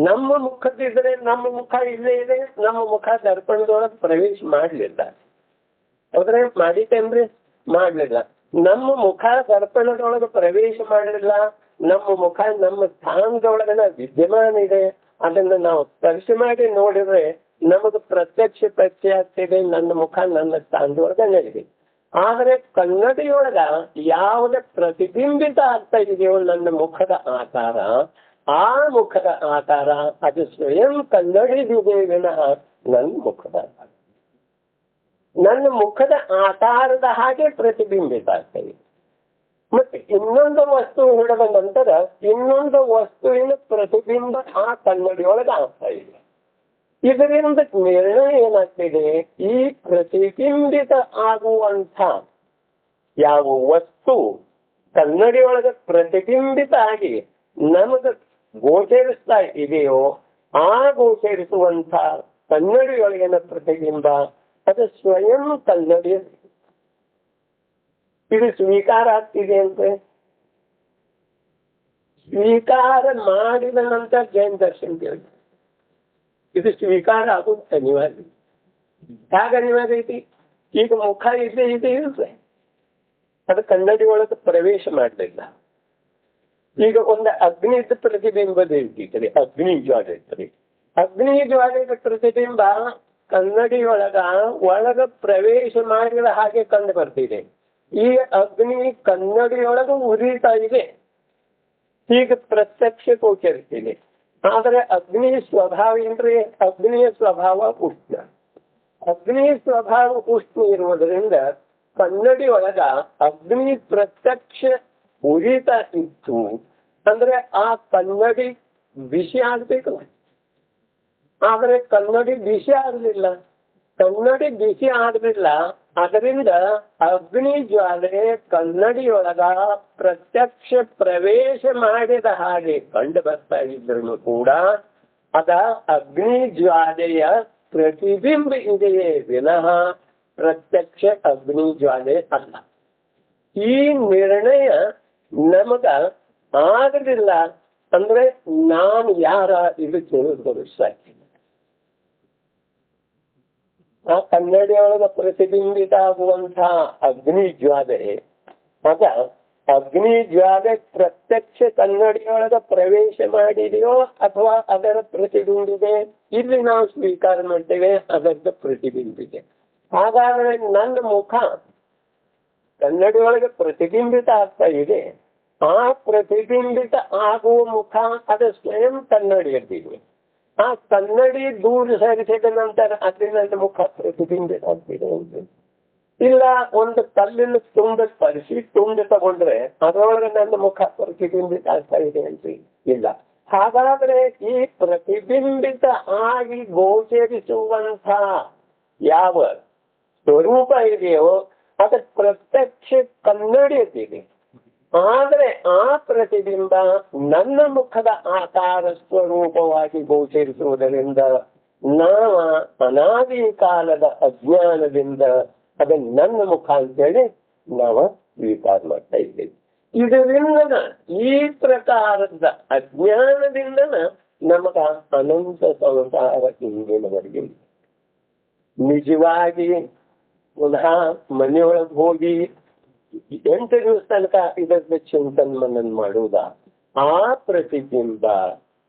ನಮ್ಮ ಮುಖದಿದ್ರೆ ನಮ್ಮ ಮುಖ ಇಲ್ಲೇ ಇದೆ. ನಮ್ಮ ಮುಖ ದರ್ಪಣದೊಳಗೆ ಪ್ರವೇಶ ಮಾಡಲಿಲ್ಲ. ಹೌದ್ರೆ? ಮಾಡಿತೇನ್ರಿ? ಮಾಡಲಿಲ್ಲ. ನಮ್ಮ ಮುಖ ದರ್ಪಣದೊಳಗೆ ಪ್ರವೇಶ ಮಾಡಲಿಲ್ಲ. ನಮ್ಮ ಮುಖ ನಮ್ಮ ಸ್ಥಾನದೊಳಗನ ವಿದ್ಯಮಾನ ಇದೆ. ಅದನ್ನ ನಾವು ಸ್ಪರ್ಶ ಮಾಡಿ ನೋಡಿದ್ರೆ ನಮಗೆ ಪ್ರತ್ಯಕ್ಷ ಆಗ್ತಿದೆ, ನನ್ನ ಮುಖ ನನ್ನ ಸ್ಥಾನದೊಳಗನೆ ಇದೆ. ಆದರೆ ಕನ್ನಡಿಯೊಳಗ ಯಾವುದೇ ಪ್ರತಿಬಿಂಬಿತ ಆಗ್ತಾ ಇದೆಯೋ ನನ್ನ ಮುಖದ ಆಕಾರ, ಆ ಮುಖದ ಆಕಾರ ಅದು ಸ್ವಯಂ ಕನ್ನಡಿದಿದೆ ವಿನಃ ನನ್ನ ಮುಖದ ಆಕಾರ. ನನ್ನ ಮುಖದ ಆಕಾರದ ಹಾಗೆ ಪ್ರತಿಬಿಂಬಿತ ಆಗ್ತಾ ಇದೆ. ಮತ್ತೆ ಇನ್ನೊಂದು ವಸ್ತು ಹಿಡಿದ ನಂತರ ಇನ್ನೊಂದು ವಸ್ತುವಿನ ಪ್ರತಿಬಿಂಬ ಆ ಕನ್ನಡಿಯೊಳಗೆ ಆಗ್ತಾ ಇದೆ. ಇದರಿಂದ ನಿರ್ಣಯ ಏನಾಗ್ತಿದೆ? ಈ ಪ್ರತಿಬಿಂಬಿತ ಆಗುವಂಥ ಯಾವ ವಸ್ತು ಕನ್ನಡಿಯೊಳಗೆ ಪ್ರತಿಬಿಂಬಿತ ಆಗಿ ನಮಗೆ ಗೋಚರಿಸ್ತಾ ಇದೆಯೋ, ಆ ಗೋಚರಿಸುವಂಥ ಕನ್ನಡಿಯೊಳಗಿನ ಪ್ರತಿಬಿಂಬ ಅದು ಸ್ವಯಂ ಕನ್ನಡಿ. ಇದು ಸ್ವೀಕಾರ ಆಗ್ತಿದೆ ಅಂದ್ರೆ ಸ್ವೀಕಾರ ಮಾಡಿದ ನಂತರ ಜೈನ ದರ್ಶನ ಕೇಳಿ ಇದು ಸ್ವೀಕಾರ ಆಗೋದು ಅನಿವಾರ್ಯ. ಹೇಗೆ ಅನಿವಾರ್ಯ ಐತಿ? ಈಗ ಮುಖ ಇದೆ ಇರುತ್ತೆ, ಅದು ಕನ್ನಡಿ ಒಳಗೆ ಪ್ರವೇಶ ಮಾಡಲಿಲ್ಲ. ಈಗ ಒಂದು ಅಗ್ನಿದ ಪ್ರತಿಬಿಂಬದ ಇರ್ತದೆ, ಅಗ್ನಿ ಜ್ವಾಲೆ ಇರ್ತದೆ. ಅಗ್ನಿ ಜ್ವಾಲೆಯ ಪ್ರತಿಬಿಂಬ ಕನ್ನಡಿ ಒಳಗ ಪ್ರವೇಶ ಮಾಡಿದ ಹಾಗೆ ಕಂಡು ಬರ್ತಿದೆ. ಈ ಅಗ್ನಿ ಕನ್ನಡಿಯೊಳಗೆ ಉರಿತಾ ಇದೆ, ಹೀಗೆ ಪ್ರತ್ಯಕ್ಷ ಗೋಚರಿಸಿದೆ. ಆದರೆ ಅಗ್ನಿ ಸ್ವಭಾವ ಏನ್ರಿ? ಅಗ್ನಿಯ ಸ್ವಭಾವ ಉಷ್ಣ. ಅಗ್ನಿ ಸ್ವಭಾವ ಉಷ್ಣ ಇರುವುದರಿಂದ ಕನ್ನಡಿಯೊಳಗ ಅಗ್ನಿ ಪ್ರತ್ಯಕ್ಷ ಉರಿತಾ ಇತ್ತು ಅಂದ್ರೆ ಆ ಕನ್ನಡಿ ಬಿಸಿ ಆಗ್ಬೇಕಲ್ಲ. ಆದ್ರೆ ಕನ್ನಡಿ ಬಿಸಿ ಆಗಲಿಲ್ಲ. ಕನ್ನಡಿ ಬಿಸಿ ಆಗಲಿಲ್ಲ, ಅದರಿಂದ ಅಗ್ನಿ ಜ್ವಾಲೆ ಕನ್ನಡಿಯೊಳಗ ಪ್ರತ್ಯಕ್ಷ ಪ್ರವೇಶ ಮಾಡಿದ ಹಾಗೆ ಕಂಡು ಬರ್ತಾ ಇದ್ರು ಕೂಡ ಅದ ಅಗ್ನಿ ಜ್ವಾಲೆಯ ಪ್ರತಿಬಿಂಬ ಇದೆಯೇ ವಿನಃ ಪ್ರತ್ಯಕ್ಷ ಅಗ್ನಿ ಜ್ವಾಲೆ ಅಲ್ಲ. ಈ ನಿರ್ಣಯ ನಮಗ ಆಗಲಿಲ್ಲ ಅಂದ್ರೆ ನಾನು ಯಾರ ಇದು ತಿಳಿದುಕೊಳ್ಳು ಸಾಧ್ಯ. ಆ ಕನ್ನಡಿಯೊಳಗ ಪ್ರತಿಬಿಂಬಿತ ಆಗುವಂತಹ ಅಗ್ನಿ ಜ್ವಾಲೆ ಆಗ ಅಗ್ನಿ ಜ್ವಾಲೆ ಪ್ರತ್ಯಕ್ಷ ಕನ್ನಡಿಯೊಳಗ ಪ್ರವೇಶ ಮಾಡಿದೆಯೋ ಅಥವಾ ಅದರ ಪ್ರತಿಬಿಂಬಿದೆ? ಇಲ್ಲಿ ನಾವು ಸ್ವೀಕಾರ ಮಾಡ್ತೇವೆ ಅದರ ಪ್ರತಿಬಿಂಬಿದೆ. ಹಾಗಾದ್ರೆ ನನ್ನ ಮುಖ ಕನ್ನಡಿಯೊಳಗೆ ಪ್ರತಿಬಿಂಬಿತ ಆಗ್ತಾ ಇದೆ. ಆ ಪ್ರತಿಬಿಂಬಿತ ಆಗುವ ಮುಖ ಅದು ಸ್ವಯಂ ಕನ್ನಡಿಯಲ್ಲಿದೆ. ಆ ಕನ್ನಡಿ ದೂರ ಸರಿಸಿದ ನಂತರ ಅದರಿಂದ ಮುಖ ಪ್ರತಿಬಿಂಬಿತ ಆಗ್ತಿದೆ ಅಂತ. ಇಲ್ಲ ಒಂದು ಕಲ್ಲಿನ ತುಂಡ ಪರಿಸಿ ತುಂಡ ತಗೊಂಡ್ರೆ ಅದರೊಳಗೆ ನನ್ನ ಮುಖ ಪ್ರತಿಬಿಂಬಿತ ಆಗ್ತಾ ಇದೆ ಅಂತ ಇಲ್ಲ. ಹಾಗಾದ್ರೆ ಈ ಪ್ರತಿಬಿಂಬಿತ ಆಗಿ ಗೋಚರಿಸುವಂತ ಯಾವ ಸ್ವರೂಪ ಇದೆಯೋ ಅದು ಪ್ರತ್ಯಕ್ಷ ಕನ್ನಡಿಯಲ್ಲಿದೆ. ಆದ್ರೆ ಆ ಪ್ರತಿಬಿಂಬ ನನ್ನ ಮುಖದ ಆಕಾರ ಸ್ವರೂಪವಾಗಿ ಗೋಚರಿಸುವುದರಿಂದ ನಾವ ಅನಾದಿ ಕಾಲದ ಅಜ್ಞಾನದಿಂದ ಅದು ನನ್ನ ಮುಖ ಅಂತೇಳಿ ನಾವು ಸ್ವೀಕಾರ ಮಾಡ್ತಾ ಇದ್ದೇವೆ. ಇದರಿಂದ ಈ ಪ್ರಕಾರದ ಅಜ್ಞಾನದಿಂದ ನಮಗ ಅನಂತ ಸಂಸಾರ ಇಂದಿನವರೆಗೆ ನಿಜವಾಗಿ ಪುನಃ ಮನೆಯೊಳಗೆ ಹೋಗಿ 8 ದಿವಸ ತನಕ ಇದರ ಚಿಂತನ್ ಮನನ್ ಮಾಡುವುದ ಆ ಪ್ರತಿಬಿಂಬ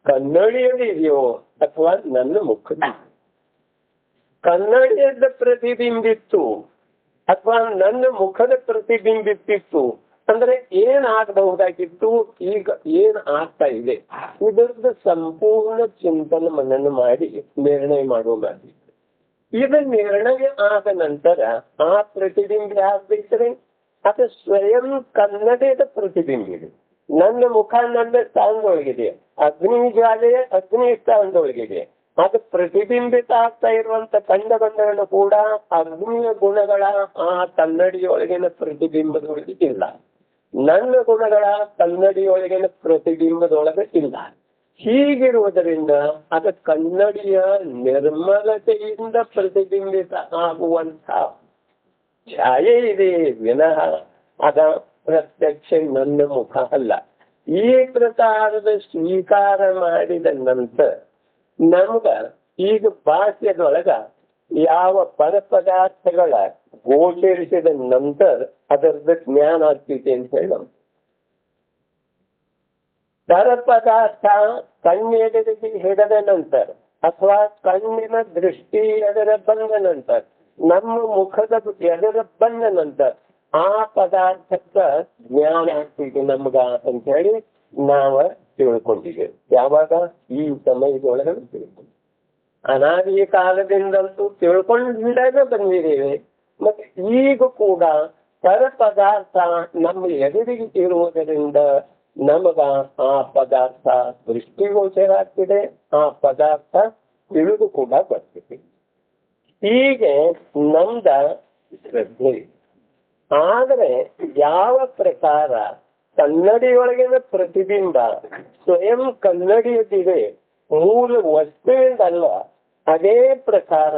ಕನ್ನಡಿಯಲ್ಲಿ ಇದೆಯೋ ಅಥವಾ ನನ್ನ ಮುಖದ ಕನ್ನಡಿಯದ ಪ್ರತಿಬಿಂಬಿತ್ತು ಅಥವಾ ನನ್ನ ಮುಖದ ಪ್ರತಿಬಿಂಬಿತ್ತಿತ್ತು ಅಂದ್ರೆ ಏನಾಗಬಹುದಾಗಿತ್ತು, ಈಗ ಏನ್ ಆಗ್ತಾ ಇದೆ ಇದರದ ಸಂಪೂರ್ಣ ಚಿಂತನೆ ಮನನ ಮಾಡಿ ನಿರ್ಣಯ ಮಾಡುವ ಮಾಡಿ. ಇದು ನಿರ್ಣಯ ಆದ ನಂತರ ಆ ಪ್ರತಿಬಿಂಬ ಆಗ್ಬೇಕ್ರೆ ಅದು ಸ್ವಯಂ ಕನ್ನಡದ ಪ್ರತಿಬಿಂಬಿದೆ. ನನ್ನ ಮುಖ ನನ್ನ ಸ್ಥಾನದೊಳಗಿದೆ, ಅಗ್ನಿ ಜ್ವಾಲೆಯ ಅಗ್ನಿ ಸ್ಥಾನದೊಳಗಿದೆ. ಅದು ಪ್ರತಿಬಿಂಬಿತ ಆಗ್ತಾ ಇರುವಂತ ಕಂಡ ಬಂಧಗಳು ಕೂಡ ಅಗ್ನಿಯ ಗುಣಗಳ ಆ ಕನ್ನಡಿಯೊಳಗಿನ ಪ್ರತಿಬಿಂಬದೊಳಗೆ ಇಲ್ಲ. ನನ್ನ ಗುಣಗಳ ಕನ್ನಡಿಯೊಳಗಿನ ಪ್ರತಿಬಿಂಬದೊಳಗೆ ಇಲ್ಲ. ಹೀಗಿರುವುದರಿಂದ ಅದು ಕನ್ನಡಿಯ ನಿರ್ಮಲತೆಯಿಂದ ಪ್ರತಿಬಿಂಬಿತ ಆಗುವಂತ ಛಾಯೆ ಇದೆ ವಿನಃ ಅದ ಪ್ರತ್ಯಕ್ಷ ನನ್ನ ಮುಖ ಅಲ್ಲ. ಈ ಪ್ರಕಾರದ ಸ್ವೀಕಾರ ಮಾಡಿದ ನಂತರ ನಮ್ಗ ಈಗ ಭಾಷ್ಯದೊಳಗ ಯಾವ ಪರಪದಾರ್ಥಗಳ ಗೋಚರಿಸಿದ ನಂತರ ಅದರದ ಜ್ಞಾನ ಆಗ್ತೈತೆ ಅಂತ ಹೇಳ. ಪರಪದಾರ್ಥ ಕಣ್ಣೆಡೆಗೆ ಹಿಡಿದ ನಂತರ ಅಥವಾ ಕಣ್ಣಿನ ದೃಷ್ಟಿ ಎದರ ಬಂದ ನಂತರ ನಮ್ಮ ಮುಖದ ಎದರ ಬಂದ ನಂತರ ಆ ಪದಾರ್ಥಕ್ಕ ಜ್ಞಾನ ಆಗ್ತಿದೆ ನಮ್ಗ ಅಂತ ಹೇಳಿ ನಾವ ತಿಳ್ಕೊಂಡಿದ್ದೇವೆ. ಯಾವಾಗ? ಈ ಸಮಯದೊಳಗೆ ತಿಳ್ಕೊಂಡು ಅನಾದಿ ಕಾಲದಿಂದಂತೂ ತಿಳ್ಕೊಂಡಾಗ ಬಂದಿದ್ದೇವೆ. ಮತ್ತೆ ಈಗ ಕೂಡ ಪರಪದಾರ್ಥ ನಮ್ಮ ಎದುರಿಗೆ ಇರುವುದರಿಂದ ನಮಗ ಆ ಪದಾರ್ಥ ದೃಷ್ಟಿಗೋಚರ ಆಗ್ತಿದೆ, ಆ ಪದಾರ್ಥ ತಿಳಿದು ಕೂಡ ಬರ್ತಿದೆ. ಹೀಗೆ ನಮ್ದ ಶ್ರದ್ಧೆ. ಆದ್ರೆ ಯಾವ ಪ್ರಕಾರ ಕನ್ನಡಿಯೊಳಗಿನ ಪ್ರತಿಬಿಂಬ ಸ್ವಯಂ ಕನ್ನಡಿಯದಿದೆ, ಮೂಲ ವಸ್ತುವಿಂದಲ್ಲ, ಅದೇ ಪ್ರಕಾರ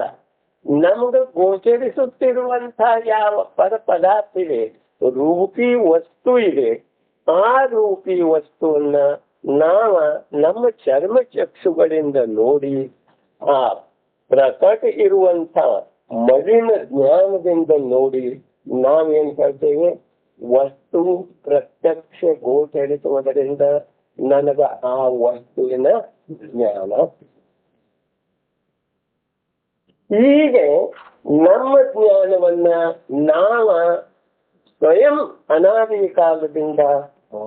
ನಮ್ಗೆ ಗೋಚರಿಸುತ್ತಿರುವಂತಹ ಯಾವ ಪದಾರ್ಥ ಇದೆ, ರೂಪಿ ವಸ್ತು ಇದೆ, ಆ ರೂಪಿ ವಸ್ತುವನ್ನ ನಮ್ಮ ಚರ್ಮ ಚಕ್ಷುಗಳಿಂದ ನೋಡಿ ಆ ಪ್ರಕಟ ಇರುವಂತ ಮಲಿನ ಜ್ಞಾನದಿಂದ ನೋಡಿ ನಾವೇನ್ ಹೇಳ್ತೇವೆ, ವಸ್ತು ಪ್ರತ್ಯಕ್ಷ ಗೋಚರಿಸುವುದರಿಂದ ನನಗ ಆ ವಸ್ತುವಿನ ಜ್ಞಾನ. ಹೀಗೆ ನಮ್ಮ ಜ್ಞಾನವನ್ನ ಸ್ವಯಂ ಅನಾದಿ ಕಾಲದಿಂದ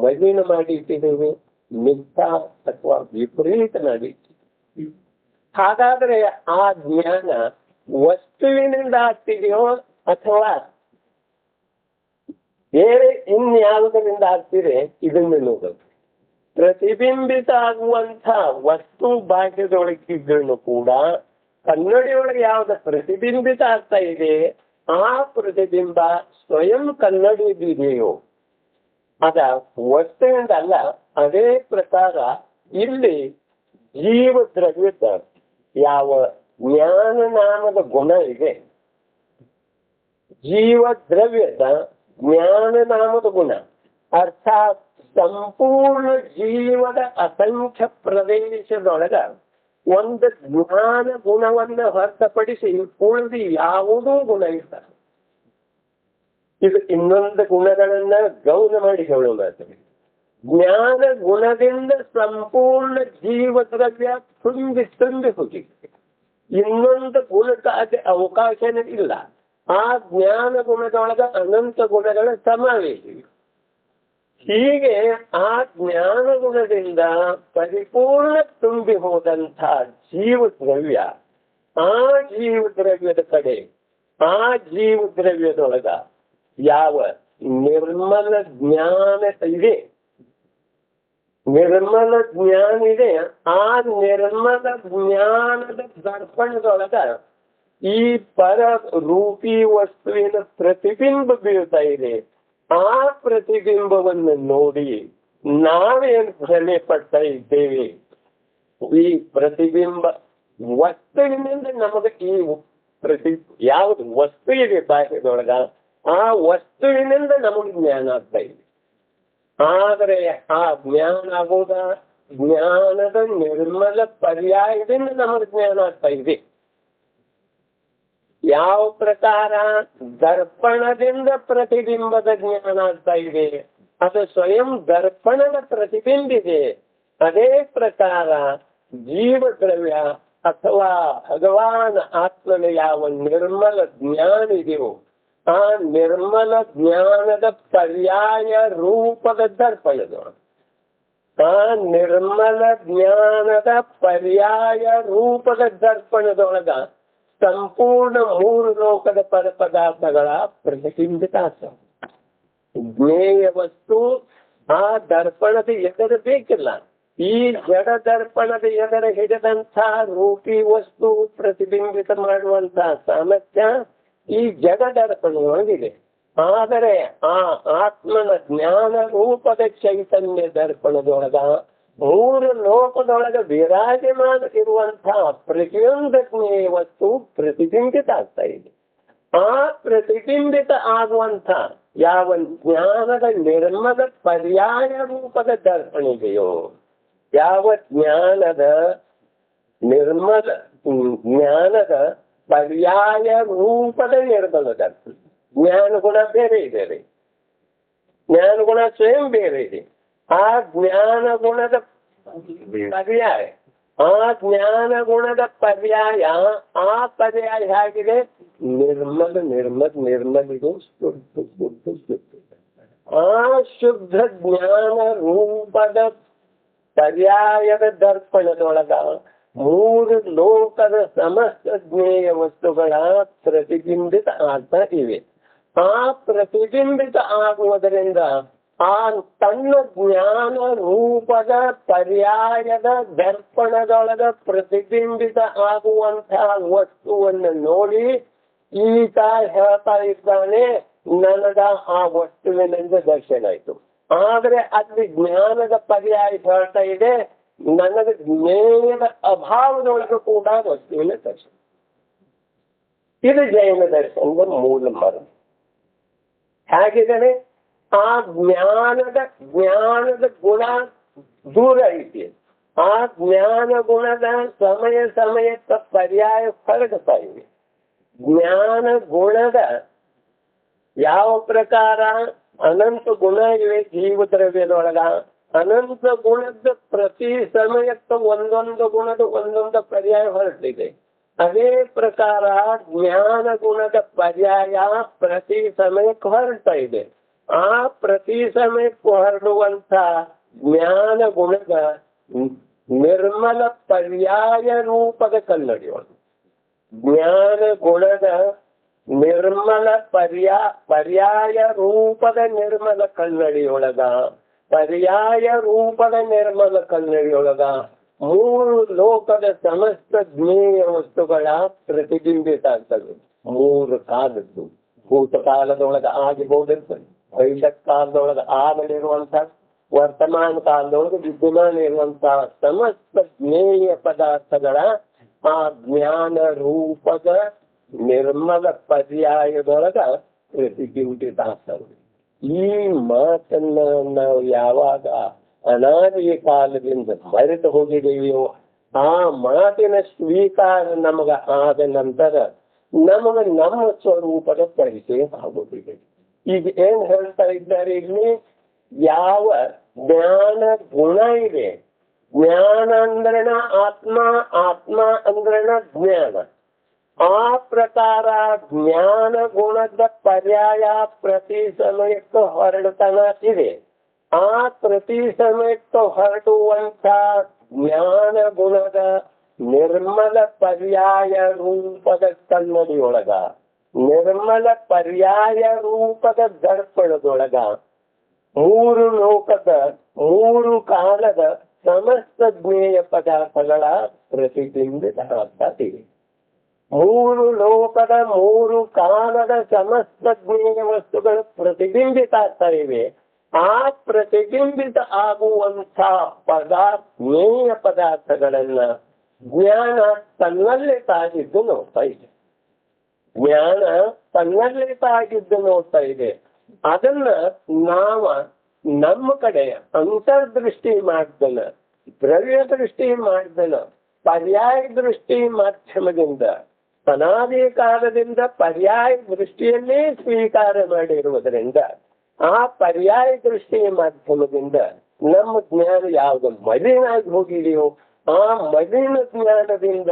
ಮಲಿನ ಮಾಡಿ ಇಟ್ಟಿದ್ದೇವೆ, ಮಿಥ್ಯಾ ಅಥವಾ ವಿಪರೀತ ಮಾಡಿ. ಹಾಗಾದ್ರೆ ಆ ಜ್ಞಾನ ವಸ್ತುವಿನಿಂದ ಆಗ್ತಿದೆಯೋ ಅಥವಾ ಬೇರೆ ಇನ್ಯಾವುದರಿಂದ ಆಗ್ತಿದೆ ಇದನ್ನು ನೋಡೋದು. ಪ್ರತಿಬಿಂಬಿತ ಆಗುವಂಥ ವಸ್ತು ಭಾಗ್ಯದೊಳಗಿದ್ರೂ ಕೂಡ ಕನ್ನಡಿಯೊಳಗೆ ಯಾವ್ದು ಪ್ರತಿಬಿಂಬಿತ ಆಗ್ತಾ ಇದೆ ಆ ಪ್ರತಿಬಿಂಬ ಸ್ವಯಂ ಕನ್ನಡಿಯೋ ಅದ ವಸ್ತುವಿಂದ ಅಲ್ಲ. ಅದೇ ಪ್ರಕಾರ ಇಲ್ಲಿ ಜೀವ ದ್ರವ್ಯದ ಯಾವ ಜ್ಞಾನ ನಾಮದ ಗುಣ ಇದೆ, ಜೀವ ದ್ರವ್ಯದ ಜ್ಞಾನ ನಾಮದ ಗುಣ ಅರ್ಥಾತ್ ಸಂಪೂರ್ಣ ಜೀವದ ಅಸಂಖ್ಯ ಪ್ರದೇಶದೊಳಗ ಒಂದು ಜ್ಞಾನ ಗುಣವನ್ನ ಹೊರತುಪಡಿಸಿ ಉಳಿದು ಯಾವುದೂ ಗುಣ ಇಲ್ಲ. ಇದು ಇನ್ನೊಂದು ಗುಣಗಳನ್ನ ಗೌನ ಮಾಡಿ ಹೇಳೋದಾದ್ರೆ ಜ್ಞಾನ ಗುಣದಿಂದ ಸಂಪೂರ್ಣ ಜೀವ ದ್ರವ್ಯ ತುಂಬಿ ತುಂಬಿ ಹೋಗಿದೆ. ಇನ್ನೊಂದು ಗುಣಕ್ಕಾದ ಅವಕಾಶನೇ ಇಲ್ಲ. ಆ ಜ್ಞಾನ ಗುಣದೊಳಗ ಅನಂತ ಗುಣಗಳ ಸಮಾವೇಶ. ಹೀಗೆ ಆ ಜ್ಞಾನ ಗುಣದಿಂದ ಪರಿಪೂರ್ಣ ತುಂಬಿ ಹೋದಂಥ ಜೀವ ದ್ರವ್ಯ, ಆ ಜೀವ ದ್ರವ್ಯದ ಕಡೆ ಆ ಜೀವ ದ್ರವ್ಯದೊಳಗ ಯಾವ ನಿರ್ಮಲ ಜ್ಞಾನ ಇದೆ, ನಿರ್ಮಲ ಜ್ಞಾನ ಇದೆ, ಆ ನಿರ್ಮಲ ಜ್ಞಾನದ ದರ್ಪಣದೊಳಗ ಈ ಪರ ರೂಪಿ ವಸ್ತುವಿನ ಪ್ರತಿಬಿಂಬ ಬೀಳ್ತಾ ಇದೆ. ಆ ಪ್ರತಿಬಿಂಬವನ್ನು ನೋಡಿ ನಾವೇನು ಭ್ರಮೆ ಪಡ್ತಾ ಇದ್ದೇವೆ. ಈ ಪ್ರತಿಬಿಂಬ ವಸ್ತುವಿನಿಂದ ನಮಗೆ ಈ ಯಾವುದು ವಸ್ತು ಇದೆ ಬಾಹ್ಯದೊಳಗ ಆ ವಸ್ತುವಿನಿಂದ ನಮಗೆ ಜ್ಞಾನ ಆಗ್ತಾ ಇದೆ. ಆದರೆ ಆ ಜ್ಞಾನ ಆಗೋದ ಜ್ಞಾನದ ನಿರ್ಮಲ ಪರ್ಯಾಯದಿಂದ ನಮಗೆ ಜ್ಞಾನ ಆಗ್ತಾ ಇದೆ. ಯಾವ ಪ್ರಕಾರ ದರ್ಪಣದಿಂದ ಪ್ರತಿಬಿಂಬದ ಜ್ಞಾನ ಆಗ್ತಾ ಇದೆ, ಅದು ಸ್ವಯಂ ದರ್ಪಣದ ಪ್ರತಿಬಿಂಬಿದೆ. ಅದೇ ಪ್ರಕಾರ ಜೀವ ದ್ರವ್ಯ ಅಥವಾ ಭಗವಾನ್ ಆತ್ಮನ ಯಾವ ನಿರ್ಮಲ ಜ್ಞಾನ ಇದೆಯೋ ಆ ನಿರ್ಮಲ ಜ್ಞಾನದ ಪರ್ಯಾಯ ರೂಪದ ದರ್ಪಣದೊಳಗೆ, ಆ ನಿರ್ಮಲ ಜ್ಞಾನದ ಪರ್ಯಾಯ ರೂಪದ ದರ್ಪಣದೊಳಗ ಸಂಪೂರ್ಣ ಮೂರು ಲೋಕದ ಪದಾರ್ಥಗಳ ಪ್ರತಿಬಿಂಬಿತ ಆಗ್ತವೆ. ಜ್ಞೇಯ ವಸ್ತು ಆ ದರ್ಪಣದ ಎದುರು ಬೇಕಿಲ್ಲ. ಈ ಜಡ ದರ್ಪಣದ ಎದುರು ಹಿಡಿದಂಥ ರೂಪಿ ವಸ್ತು ಪ್ರತಿಬಿಂಬಿತ ಮಾಡುವಂತಹ ಸಾಮರ್ಥ್ಯ ಈ ಜಡ ದರ್ಪಣದೊಳಗಿದೆ. ಆದರೆ ಆ ಆತ್ಮನ ಜ್ಞಾನ ರೂಪದ ಚೈತನ್ಯ ದರ್ಪಣದೊಳಗ ಮೂರು ಲೋಕದೊಳಗ ವಿರಾಜಮಾನ ಇರುವಂತಹ ಪ್ರತಿಯೊಂದು ಜ್ಞೇಯ ವಸ್ತು ಪ್ರತಿಬಿಂಬಿತ ಆಗ್ತಾ ಇದೆ. ಆ ಪ್ರತಿಬಿಂಬಿತ ಆಗುವಂತ ಯಾವ ಜ್ಞಾನದ ನಿರ್ಮಲ ಪರ್ಯಾಯ ರೂಪದ ದರ್ಪಣ ಇದೆಯೋ, ಯಾವ ಜ್ಞಾನದ ನಿರ್ಮಲ ಜ್ಞಾನದ ಪರ್ಯಾಯ ರೂಪದ ನಿರ್ಮಲ ದರ್ಪಣ, ಜ್ಞಾನ ಗುಣ ಬೇರೆ ಇದೆ ರೀ, ಜ್ಞಾನ ಗುಣ ಸ್ವಯಂ ಬೇರೆ ಇದೆ. ಆ ಜ್ಞಾನ ಗುಣದ ಪರ್ಯಾಯ, ಆ ಜ್ಞಾನ ಗುಣದ ಪರ್ಯಾಯ, ಆ ಪರ್ಯಾಯ ಹೇಗಿದೆ ನಿರ್ಮಲ ನಿರ್ಮಲ ನಿರ್ಮಲಿಗೂ ಶುದ್ಧ ಶುದ್ಧ ಶುದ್ಧ. ಆ ಶುದ್ಧ ಜ್ಞಾನ ರೂಪದ ಪರ್ಯಾಯದ ದರ್ಪಣದೊಳಗ ಮೂರು ಲೋಕದ ಸಮಸ್ತ ಜ್ಞೇಯ ವಸ್ತುಗಳ ಪ್ರತಿಬಿಂಬಿತ ಆಗ್ತಾ ಇವೆ. ಆ ಪ್ರತಿಬಿಂಬಿತ ಆಗುವುದರಿಂದ ಆ ತನ್ನ ಜ್ಞಾನ ರೂಪದ ಪರ್ಯಾಯದ ದರ್ಪಣದೊಳಗ ಪ್ರತಿಬಿಂಬಿತ ಆಗುವಂತಹ ವಸ್ತುವನ್ನು ನೋಡಿ ಈತ ಹೇಳ್ತಾ ಇದ್ದಾನೆ ನನಗ ಆ ವಸ್ತುವಿನಿಂದ ದರ್ಶನ ಆಯ್ತು. ಆದ್ರೆ ಅಲ್ಲಿ ಜ್ಞಾನದ ಪರ್ಯಾಯ ಹೇಳ್ತಾ ಇದೆ ನನಗೆ ಜ್ಞೇಯದ ಅಭಾವದೊಳಗೂ ಕೂಡ ವಸ್ತುವಿನ ದರ್ಶನ. ಇದು ಜೈನ ದರ್ಶನದ ಮೂಲ ಮರ. ಹೇಗಿದ್ದಾನೆ ಆ ಜ್ಞಾನದ ಗುಣ ದೂರ ಐತಿ. ಆ ಜ್ಞಾನ ಗುಣದ ಸಮಯ ಸಮಯಕ್ಕೆ ಪರ್ಯಾಯ ಹೊರಡ್ತಾ ಇವೆ. ಜ್ಞಾನ ಗುಣದ ಯಾವ ಪ್ರಕಾರ ಅನಂತ ಗುಣ ಇವೆ ಜೀವ ದ್ರವ್ಯದೊಳಗ, ಅನಂತ ಗುಣದ ಪ್ರತಿ ಸಮಯಕ್ಕೆ ಒಂದೊಂದು ಗುಣದ ಒಂದೊಂದು ಪರ್ಯಾಯ ಹೊರಟಿದೆ. ಅದೇ ಪ್ರಕಾರ ಜ್ಞಾನ ಗುಣದ ಪರ್ಯಾಯ ಪ್ರತಿ ಸಮಯಕ್ಕೆ ಹೊರಡ್ತಾ ಇದೆ. ಆ ಪ್ರತಿ ಸಮಯಕ್ಕೂ ಹರಡುವಂತ ಜ್ಞಾನ ಗುಣದ ನಿರ್ಮಲ ಪರ್ಯಾಯ ರೂಪದ ಕನ್ನಡಿಯೊಳಗೆ, ಜ್ಞಾನ ಗುಣದ ನಿರ್ಮಲ ಪರ್ಯಾಯ ರೂಪದ ನಿರ್ಮಲ ಕನ್ನಡಿಯೊಳಗ, ಪರ್ಯಾಯ ರೂಪದ ನಿರ್ಮಲ ಕನ್ನಡಿಯೊಳಗ ಮೂರು ಲೋಕದ ಸಮಸ್ತ ಜ್ಞೇಯ ವಸ್ತುಗಳ ಪ್ರತಿಬಿಂಬಿತ ಆಗ್ತದೆ. ಮೂರು ಕಾಲದ್ದು, ಭೂತಕಾಲದೊಳಗ ಆಗಿಬಹುದಿರ್ತದೆ, ಭವಿಷ್ಯತ್ ಕಾಲದೊಳಗ ಆಗಲಿರುವಂತ, ವರ್ತಮಾನ ಕಾಲದೊಳಗೆ ವಿದ್ಯಮಾನ ಇರುವಂತಹ ಸಮಸ್ತ ಜ್ಞೇಯ ಪದಾರ್ಥಗಳ ಆ ಜ್ಞಾನ ರೂಪದ ನಿರ್ಮಲ ಪರ್ಯಾಯದೊಳಗ ಪ್ರತಿಬಿಂಬಿತ ಆಗ್ತದೆ. ಈ ಮಾತನ್ನ ನಾವು ಯಾವಾಗ ಅನಾದಿ ಕಾಲದಿಂದ ಮರೆತು ಹೋಗಿದ್ದೀವಿಯೋ, ಆ ಮಾತಿನ ಸ್ವೀಕಾರ ನಮಗ ಆದ ನಂತರ ನಮಗ ನಮ್ಮ ಸ್ವರೂಪದ ಪರಿಚಯ ಆಗುತ್ತಿದೆ. ಈಗ ಏನ್ ಹೇಳ್ತಾ ಇದ್ದಾರೆ ಇಲ್ಲಿ, ಯಾವ ಜ್ಞಾನ ಗುಣ ಇದೆ, ಜ್ಞಾನ ಅಂದ್ರನ ಆತ್ಮ, ಆತ್ಮ ಅಂದ್ರನ ಜ್ಞಾನ, ಆ ಪ್ರಕಾರ ಜ್ಞಾನ ಗುಣದ ಪರ್ಯಾಯ ಪ್ರತಿ ಸಮಯಕ್ಕೂ ಹೊರಡತನ ಇದೆ. ಆ ಪ್ರತಿ ಸಮಯಕ್ಕೂ ಹೊರಡುವಂತ ಜ್ಞಾನ ಗುಣದ ನಿರ್ಮಲ ಪರ್ಯಾಯ ರೂಪದ ಕನ್ನಡಿಯೊಳಗ, ನಿರ್ಮಲ ಪರ್ಯಾಯ ರೂಪದ ದರ್ಪಣದೊಳಗ ಮೂರು ಲೋಕದ ಮೂರು ಕಾಲದ ಸಮಸ್ತ ಜ್ಞೇಯ ಪದಾರ್ಥಗಳ ಪ್ರತಿಬಿಂಬಿತ ಆಗ್ತದೆ. ಮೂರು ಲೋಕದ ಮೂರು ಕಾಲದ ಸಮಸ್ತ ಜ್ಞೇಯ ವಸ್ತುಗಳು ಪ್ರತಿಬಿಂಬಿತ ಆಗ್ತಾ ಇವೆ. ಆ ಪ್ರತಿಬಿಂಬಿತ ಆಗುವಂಥ ಜ್ಞೇಯ ಪದಾರ್ಥಗಳನ್ನ ಜ್ಞಾನ ತನ್ನಲ್ಲೇ ತಾಗಿದ್ದು ನೋಡ್ತಾ ಇದೆ. ಜ್ಞಾನ ತನ್ನಲ್ಲೇ ತಾಗಿದ್ದು ನೋಡ್ತಾ ಇದೆ. ಅದನ್ನ ನಾವ ನಮ್ಮ ಕಡೆ ಅಂತರ್ದೃಷ್ಟಿ ಮಾಡ್ದನ, ದ್ರವ್ಯ ದೃಷ್ಟಿ ಮಾಡ್ದನ, ಪರ್ಯಾಯ ದೃಷ್ಟಿ ಮಾಧ್ಯಮದಿಂದ, ಅನಾದಿ ಕಾಲದಿಂದ ಪರ್ಯಾಯ ದೃಷ್ಟಿಯನ್ನೇ ಸ್ವೀಕಾರ ಮಾಡಿರುವುದರಿಂದ ಆ ಪರ್ಯಾಯ ದೃಷ್ಟಿಯ ಮಾಧ್ಯಮದಿಂದ ನಮ್ಮ ಜ್ಞಾನ ಯಾವುದು ಮಲಿನಾಗಿ ಹೋಗಿದೆಯೋ ಆ ಮಲಿನ ಜ್ಞಾನದಿಂದ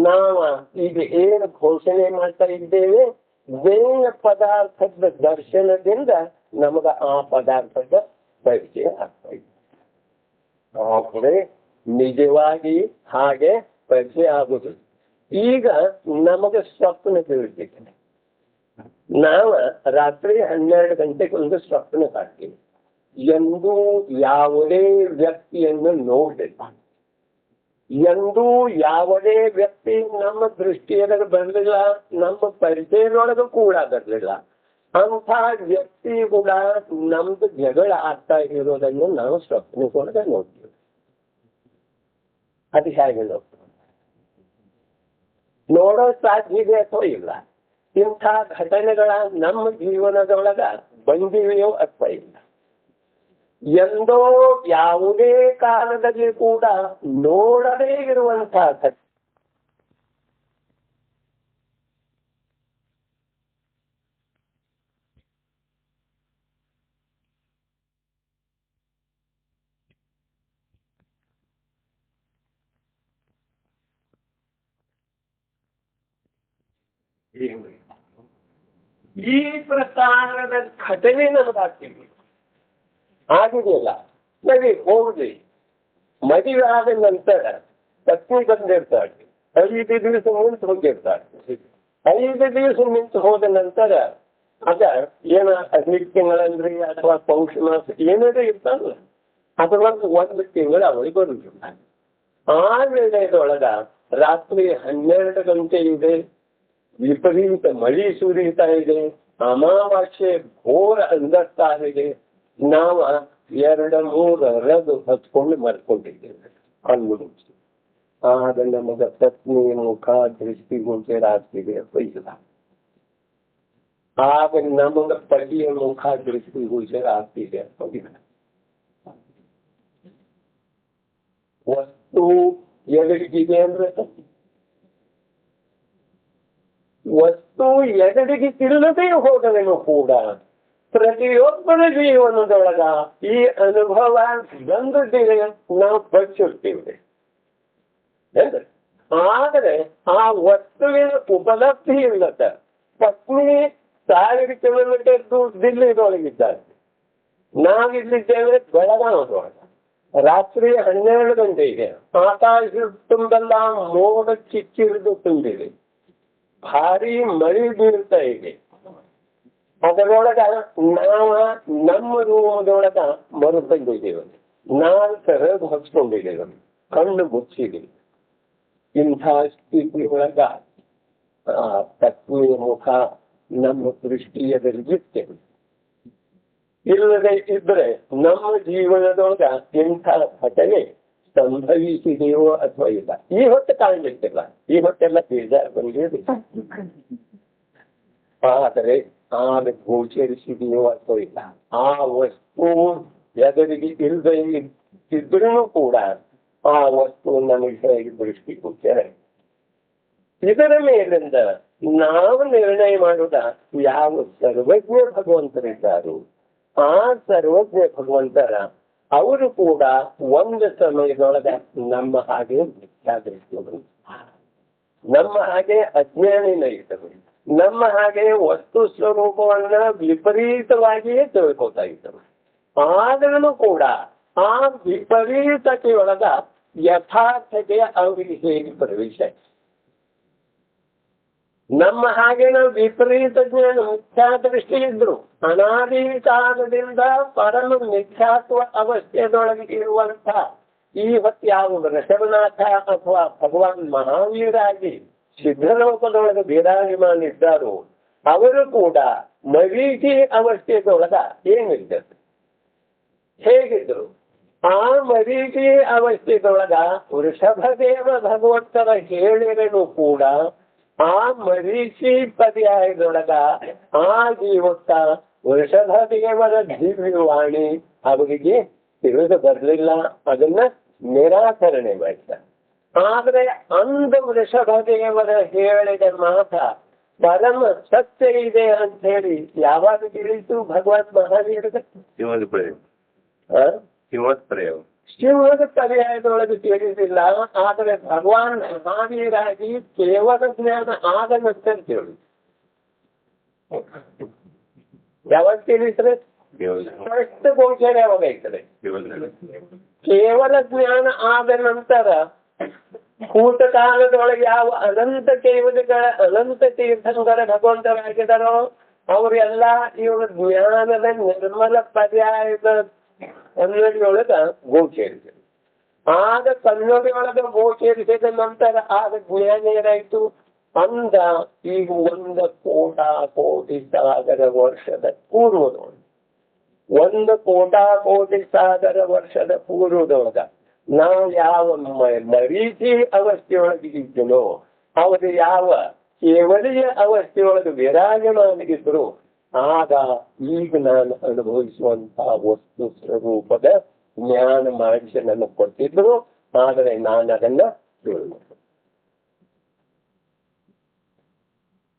ನಾವ ಈಗ ಏನು ಘೋಷಣೆ ಮಾಡ್ತಾ ಇದ್ದೇವೆ, ಜ್ಞೇಯ ಪದಾರ್ಥದ ದರ್ಶನದಿಂದ ನಮಗ ಆ ಪದಾರ್ಥದ ಪರಿಚಯ ಆಗ್ತಾ ಇದೆ. ಆದರೆ ನಿಜವಾಗಿ ಹಾಗೆ ಪರಿಚಯ ಆಗುದು. ಈಗ ನಮಗೆ ಸ್ವಪ್ನ ತಿಳಿದಿದೆ. ನಾವು ರಾತ್ರಿ 12 ಗಂಟೆಗೆ ಒಂದು ಸ್ವಪ್ನ ಕಾಡ್ತೀವಿ. ಎಂದೂ ಯಾವುದೇ ವ್ಯಕ್ತಿಯನ್ನು ನೋಡಿಲ್ಲ, ಎಂದೂ ಯಾವುದೇ ವ್ಯಕ್ತಿ ನಮ್ಮ ದೃಷ್ಟಿಯೊಳಗೆ ಬರಲಿಲ್ಲ, ನಮ್ಮ ಪರಿಚಯದೊಳಗೂ ಕೂಡ ಬರಲಿಲ್ಲ. ಅಂಥ ವ್ಯಕ್ತಿ ಕೂಡ ನಮ್ದು ಜಗಳ ಆಗ್ತಾ ಇರೋದನ್ನು ನಾವು ಸ್ವಪ್ನದೊಳಗೆ ನೋಡ್ತೀವಿ. ಅದು ಹೇಗೆ ನೋಡೋ ಸಾಧ್ಯತೆ ಅಥವಾ ಇಲ್ಲ? ಇಂಥ ಘಟನೆಗಳ ನಮ್ಮ ಜೀವನದೊಳಗ ಬಂದಿವೆಯೋ ಅಥವಾ ಇಲ್ಲ? ಎಂದೋ ಯಾವುದೇ ಕಾಲದಲ್ಲಿ ಕೂಡ ನೋಡದೇ ಇರುವಂತಹ ಘಟನೆ ಈ ಪ್ರಕಾರದ ಘಟನೆ ನಮಗಾಗ್ತೀವಿ ಆಗಿದೆಯಲ್ಲ. ಸರಿ ಹೋಗ್ಲಿ, ಮದುವೆ ಆದ ನಂತರ ಪತ್ನಿ ಬಂದಿರ್ತಾಳೆ, 5 ದಿವಸ ನಿಂತು ಹೋಗಿರ್ತಾಳೆ. 5 ದಿವಸ ನಿಂತು ಹೋದ ನಂತರ ಅದ ಏನ 10 ತಿಂಗಳಂದ್ರಿ ಅಥವಾ ಪೌಷ ಮಾಸ ಏನಾದ್ರೂ ಇರ್ತಾರಲ್ಲ, ಅದರೊಳಗೆ 1 ತಿಂಗಳು ಅವಳಿಗೆ ಬರುದಿಲ್ಲ. ಆ ವೇಳೆಯದೊಳಗ ರಾತ್ರಿ 12 ಗಂಟೆ ಇದೆ, ವಿಪರೀತ ಮಳಿ ಸುರಿತಾ ಇದೆ, ಅಮಾವಾಸ್ಯೆ ಘೋರ ಅಂದರ್ತಾ ಇದೆ. ನಾವು 2-3 ರದ್ದು ಹಚ್ಕೊಂಡು ಮರ್ಕೊಂಡಿದ್ದೇವೆ ಕಣ್ಣು ಮುಚ್ಚಿ. ಆಗ ನಮಗ ಪತ್ನಿ ಮುಖ ದೃಷ್ಟಿ ಗೋಚರ ಆಗ್ತಿದೆ ಅಥವಾ ಇಲ್ಲ? ಆಗ ನಮಗ ಪತಿಯ ಮುಖ ದೃಷ್ಟಿ ಗೋಚರ ಆಗ್ತಿದೆ ಅಥವಾ ಇಲ್ಲ? ವಸ್ತು ಎದುರಿಗಿದೆ ಅಂದ್ರೆ ವಸ್ತು ಎದುರಿಗೆ ತಿಳಿದೇ ಹೋದವೇನು ಕೂಡ ಪ್ರತಿಯೊಬ್ಬರ ಜೀವನದೊಳಗ ಈ ಅನುಭವ ಬಂದಿದೆ, ನಾವು ಬಚ್ಚಿರ್ತೀವಿ. ಆದರೆ ಆ ವಸ್ತುವಿನ ಉಪಲಬ್ಧಿ ಇಲ್ಲದ ಪತ್ನಿ 1000 ಕಿಲೋಮೀಟರ್ ದೂರ ದಿಲ್ಲಿದೊಳಗಿದ್ದಾರೆ. ನಾವಿಲ್ಲಿದ್ದೇವೆ ಬೆಳಗಾವದೊಳಗೆ. ರಾತ್ರಿ 12 ಗಂಟೆಗೆ ಆಕಾಶ ತುಂಬೆಲ್ಲ ಮೋಡ ಕಿಚ್ಚಿರಿದು ತುಂಬಿದೆ. ಭಾರಿ ಮಳೆ ಬೀಳ್ತಾ ಇದೆ. ಅದರೊಳಗ ನಮ್ಮ ರೂಮದೊಳಗ ಮರುತಂದಿದ್ದೇವೆ. 4 ರಗ್ ಹಚ್ಕೊಂಡಿದ್ದೇವೆ, ಕಣ್ಣು ಮುಚ್ಚಿದೆ. ಇಂಥ ಸ್ಥಿತಿ ಒಳಗ ಪತ್ನಿಯ ಮುಖ ನಮ್ಮ ದೃಷ್ಟಿಯಲ್ಲಿರುತ್ತೆ. ಇಲ್ಲದೆ ಇದ್ರೆ ನಮ್ಮ ಜೀವನದೊಳಗ ಇಂಥ ಘಟನೆ ಸಂಭವಿಸಿದೆಯೋ ಅಥವಾ ಇಲ್ಲ. ಈ ಹೊತ್ತು ಕಾಣಲಿಕ್ಕಿಲ್ಲ, ಈ ಹೊತ್ತೆಲ್ಲ ಬೇಜಾರು ಬಂದಿದೆ. ಆದರೆ ಆಗ ಗೋಚರಿಸಿದೆಯೋ ಅಥವಾ ಇಲ್ಲ. ಆ ವಸ್ತು ಎದುರಿಗೆ ಇಲ್ಲದೆ ಇದ್ರೂ ಕೂಡ ಆ ವಸ್ತು ನಮಗೆ ದೃಷ್ಟಿ ಗೋಚರ. ಇದರ ಮೇಲಿಂದ ನಾವು ನಿರ್ಣಯ ಮಾಡುದ ಯಾವ ಸರ್ವಜ್ಞ ಭಗವಂತರಿದ್ದಾರೋ ಆ ಸರ್ವಜ್ಞ ಭಗವಂತರ ಅವರು ಕೂಡ ಒಂದು ಸಮಯದೊಳಗ ನಮ್ಮ ಹಾಗೆ ಮಿಥ್ಯಾದೃಷ್ಟಿಗಳು, ನಮ್ಮ ಹಾಗೆ ಅಜ್ಞಾನಿನ ಇದ್ದರು, ನಮ್ಮ ಹಾಗೆ ವಸ್ತು ಸ್ವರೂಪವನ್ನ ವಿಪರೀತವಾಗಿಯೇ ತಿಳ್ಕೊತಾ ಇದ್ದರು. ಆದ್ರೂ ಕೂಡ ಆ ವಿಪರೀತತೆಯೊಳಗ ಯಥಾರ್ಥತೆ ಅವರಿಗೆ ಹೇಗೆ ಪ್ರವೇಶ? ನಮ್ಮ ಹಾಗೆ ನಾವು ವಿಪರೀತ ಜ್ಞಾನ ಮಿಥ್ಯಾದೃಷ್ಟಿ ಇದ್ರು ಅನಾದಿ ಕಾಲದಿಂದ ಪರಮ ಮಿಥ್ಯಾತ್ವ ಅವಸ್ಥೆಯದೊಳಗೆ ಇರುವಂತ ಈ ಹೊತ್ತು ಯಾವ ಋಷಭನಾಥ ಅಥವಾ ಭಗವಾನ್ ಮಹಾವೀರಾಗಿ ಸಿದ್ಧಲೋಕದೊಳಗೆ ವಿರಾಜಮಾನಿದ್ದಾರೋ ಅವರು ಕೂಡ ಮರೀಚಿ ಅವಸ್ಥೆಯದೊಳಗ ಏನಿದ್ದರು, ಹೇಗಿದ್ರು? ಆ ಮರೀಚಿ ಅವಸ್ಥೆಯದೊಳಗ ವೃಷಭದೇವ ಭಗವಂತರ ಹೇಳಿರನು ಕೂಡ ಆ ಮರೀಚಿ ಪರ್ಯಾಯದೊಳಗ ಆ ಜೀವತ್ತ ವೃಷಭದೇವರ ದಿವ್ಯವಾಣಿ ಅವರಿಗೆ ತಿಳಿದು ಬರಲಿಲ್ಲ. ಅದನ್ನ ನಿರಾಕರಣೆ ಮಾಡಿದ್ದಾರೆ. ಆದ್ರೆ ಅಂದ ವೃಷಭದೇವರ ಹೇಳಿದ ಮಾತ ಪರಮ ಸತ್ಯ ಇದೆ ಅಂತ ಹೇಳಿ ಯಾವಾಗ ತಿಳಿಯಿತು ಭಗವಾನ್ ಮಹಾವೀರದ? ಶಿವದ ಪರ್ಯಾಯದೊಳಗೆ ತಿಳಿದಿಲ್ಲ. ಆದರೆ ಭಗವಾನ್ ಮಹಾವೀರಾಗಿ ಕೇವಲ ಜ್ಞಾನ ಆದ ನಂತರ ತಿಳಿ. ಯಾವಾಗ ತಿಳಿಸ್ರೆ? ಫಸ್ಟ್ ಗೋಚರ ಯಾವಾಗ ಐತದೆ? ಕೇವಲ ಜ್ಞಾನ ಆದ ನಂತರ ಭೂತಕಾಲದೊಳಗೆ ಯಾವ ಅನಂತ ಕೇವಲಗಳ ಅನಂತ ತೀರ್ಥಂಕರ ಭಗವಂತರಾಗಿದ್ದಾರೋ ಅವರೆಲ್ಲ ಇವರ ಜ್ಞಾನದ ನಿರ್ಮಲ ಪರ್ಯಾಯದ ಕನ್ನಡಿಯೊಳಗ ಗೋಚರಿಸಿದರು. ಆಗ ಕನ್ನಡಿಯೊಳಗ ಗೋಚರಿಸಿದ ನಂತರ ಆಗ ಜ್ಞಾನ ಏನಾಯ್ತು ಅಂದ ಈಗ 1 ಕೋಟಿ ಸಾಗರ ವರ್ಷದ ಪೂರ್ವದೊಳಗೆ 1 ಕೋಟಿ ಸಾಗರ ವರ್ಷದ ಪೂರ್ವದೊಳಗ ನಾವು ಯಾವ ಮರೀಚಿ ಅವಸ್ಥೆಯೊಳಗೆ ಇದ್ದನೋ ಅವರು ಯಾವ ಕೇವಲಿಯ ಅವಸ್ಥೆಯೊಳಗೆ ವಿರಾಜಮಾನಿದ್ರು ಆಗ ಈಗ ನಾನು ಅನುಭವಿಸುವಂತಹ ವಸ್ತು ಸ್ವರೂಪದ ಜ್ಞಾನ ಮಾಡಿಸಿ ನನಗೆ ಕೊಟ್ಟಿದ್ರು. ಆದರೆ ನಾನು ಅದನ್ನ ತಿಳಿದ.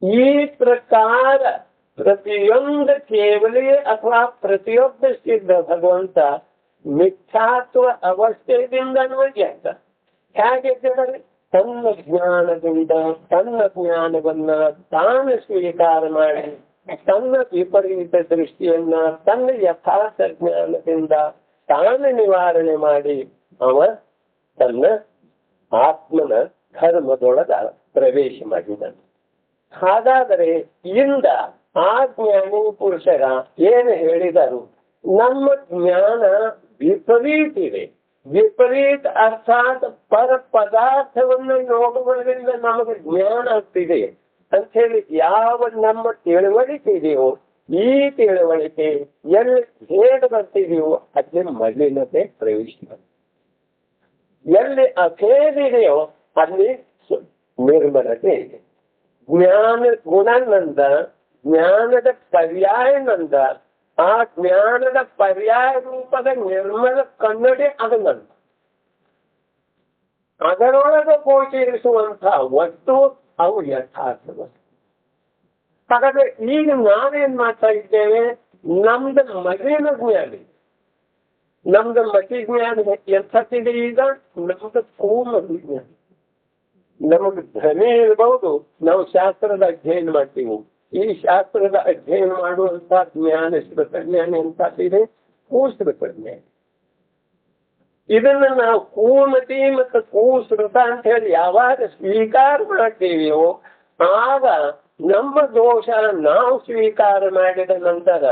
ಈ ಪ್ರಕಾರ ಪ್ರತಿಯೊಂದು ಕೇವಲಿಯ ಅಥವಾ ಪ್ರತಿಯೊಬ್ಬ ಸಿದ್ಧ ಭಗವಂತ ಮಿಥ್ಯಾತ್ವ ಅವಸ್ಥೆಯಿಂದನೂ ಜಾತ ಹೇಗಿದ್ದಾರೆ? ತನ್ನ ಜ್ಞಾನದಿಂದ ತನ್ನ ಜ್ಞಾನವನ್ನ ತಾನು ಸ್ವೀಕಾರ ಮಾಡಿ ತನ್ನ ವಿಪರೀತ ದೃಷ್ಟಿಯನ್ನ ತನ್ನ ಯಥಾರ್ಥ ಜ್ಞಾನದಿಂದ ತಾನು ನಿವಾರಣೆ ಮಾಡಿ ಅವ ತನ್ನ ಆತ್ಮನ ಧರ್ಮದೊಳಗ ಪ್ರವೇಶ ಮಾಡಿದನು. ಹಾಗಾದರೆ ಇಂದ ಆ ಜ್ಞಾನಿ ಪುರುಷರ ಏನು ಹೇಳಿದರು? ನಮ್ಮ ಜ್ಞಾನ ವಿಪರೀತ ಇದೆ. ವಿಪರೀತ ಅರ್ಥಾತ್ ಪರ ಪದಾರ್ಥವನ್ನು ನೋಡುವುದರಿಂದ ನಮಗೆ ಜ್ಞಾನ ಆಗ್ತಿದೆ ಅಂತ ಹೇಳಿ ಯಾವ ನಮ್ಮ ತಿಳುವಳಿಕೆ ಇದೆಯೋ ಈ ತಿಳುವಳಿಕೆ ಎಲ್ಲಿ ಹೇಗೆ ಬರ್ತಿದೆಯೋ ಅಲ್ಲಿ ಮಲಿನತೆ ಪ್ರವೇಶ, ಎಲ್ಲಿ ಅಖೇದಿದೆಯೋ ಅಲ್ಲಿ ನಿರ್ಮಲತೆ ಇದೆ. ಜ್ಞಾನ ಗುಣನಂದ ಜ್ಞಾನದ ಪರ್ಯಾಯನಂದ ಆ ಜ್ಞಾನದ ಪರ್ಯಾಯ ರೂಪದ ನಿರ್ಮಲ ಕನ್ನಡಿ ಅದನ್ನಂತ ಅದರೊಳಗೆ ಗೋಚರಿಸುವಂತಹ ವಸ್ತು ಅವು ಯಥಾರ್ಥ ವಸ್ತು. ಹಾಗಾದ್ರೆ ಈಗ ನಾವೇನ್ ಮಾಡ್ತಾ ಇದ್ದೇವೆ? ನಮ್ದು ಮಗಿನ ಜ್ಞಾನ, ನಮ್ದು ಮತಿ ಜ್ಞಾನ ಎಂಥದ್ದಿದೆ? ಈಗ ನಮ್ದು ಕೋಮಲು ಜ್ಞಾನ. ನಮಗೆ ಧ್ವನಿ ಇರಬಹುದು, ನಾವು ಶಾಸ್ತ್ರದ ಅಧ್ಯಯನ ಮಾಡ್ತೀವಿ, ಈ ಶಾಸ್ತ್ರದ ಅಧ್ಯಯನ ಮಾಡುವಂತ ಜ್ಞಾನ ಶ್ರುತ ಜ್ಞಾನ ಎಂತಾಗಿದೆ? ಕೂಶ್ರುತ ಜ್ಞಾನ. ಇದನ್ನ ನಾವು ಕೂಮತಿ ಮತ್ತು ಕೂಶ್ರುತ ಅಂತ ಹೇಳಿ ಯಾವಾಗ ಸ್ವೀಕಾರ ಮಾಡ್ತೀವಿಯೋ ಆಗ ನಮ್ಮ ದೋಷ ನಾವು ಸ್ವೀಕಾರ ಮಾಡಿದ ನಂತರ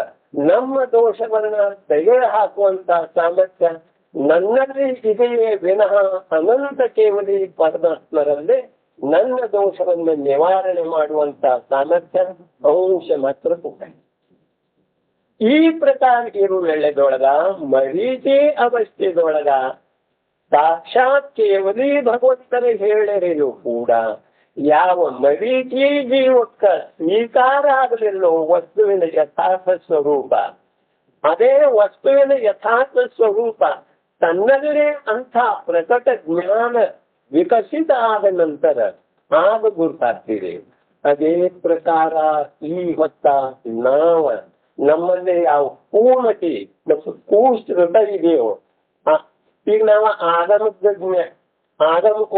ನಮ್ಮ ದೋಷವನ್ನ ತೆಗೆದು ಹಾಕುವಂತ ಸಾಮರ್ಥ್ಯ ನನ್ನಲ್ಲಿ ಇದೆಯೇ ವಿನಃ ಅನಂತ ಕೇವಲಿ ಪರಮಾತ್ಮರಲ್ಲಿ ನನ್ನ ದೋಷವನ್ನು ನಿವಾರಣೆ ಮಾಡುವಂತ ಸಾಮರ್ಥ್ಯ ಅಂಶ ಮಾತ್ರ ಕೂಡ. ಈ ಪ್ರಕಾರ ಇರುವ ವೇಳೆದೊಳಗ ಮರೀಚಿ ಅವಸ್ಥೆದೊಳಗ ಸಾಕ್ಷಾತ್ ಕೇವಲಿ ಭಗವಂತನ ಹೇಳಿರೆಯೂ ಕೂಡ ಯಾವ ಮರೀಚಿ ಜೀವಕ್ಕ ಸ್ವೀಕಾರ ಆಗಲಿಲ್ಲೋ ವಸ್ತುವಿನ ಯಥಾರ್ಥ ಸ್ವರೂಪ, ಅದೇ ವಸ್ತುವಿನ ಯಥಾರ್ಥ ಸ್ವರೂಪ ತನ್ನದೇ ಅಂಥ ಪ್ರಕಟ ಜ್ಞಾನ ವಿಕಸಿತ ಆದ ನಂತರ ಆಗ ಗುರುತಾಗ್ತೀರಿ. ಅದೇ ಪ್ರಕಾರ ಈ ಹೊತ್ತ ನಾವು ನಮ್ಮಲ್ಲಿ ಯಾವ ಪೂರ್ಣತೆ ಮತ್ತು ಕೂಶ್ರುತ ಇದೆಯೋ, ಈಗ ನಾವು ಆಗಮ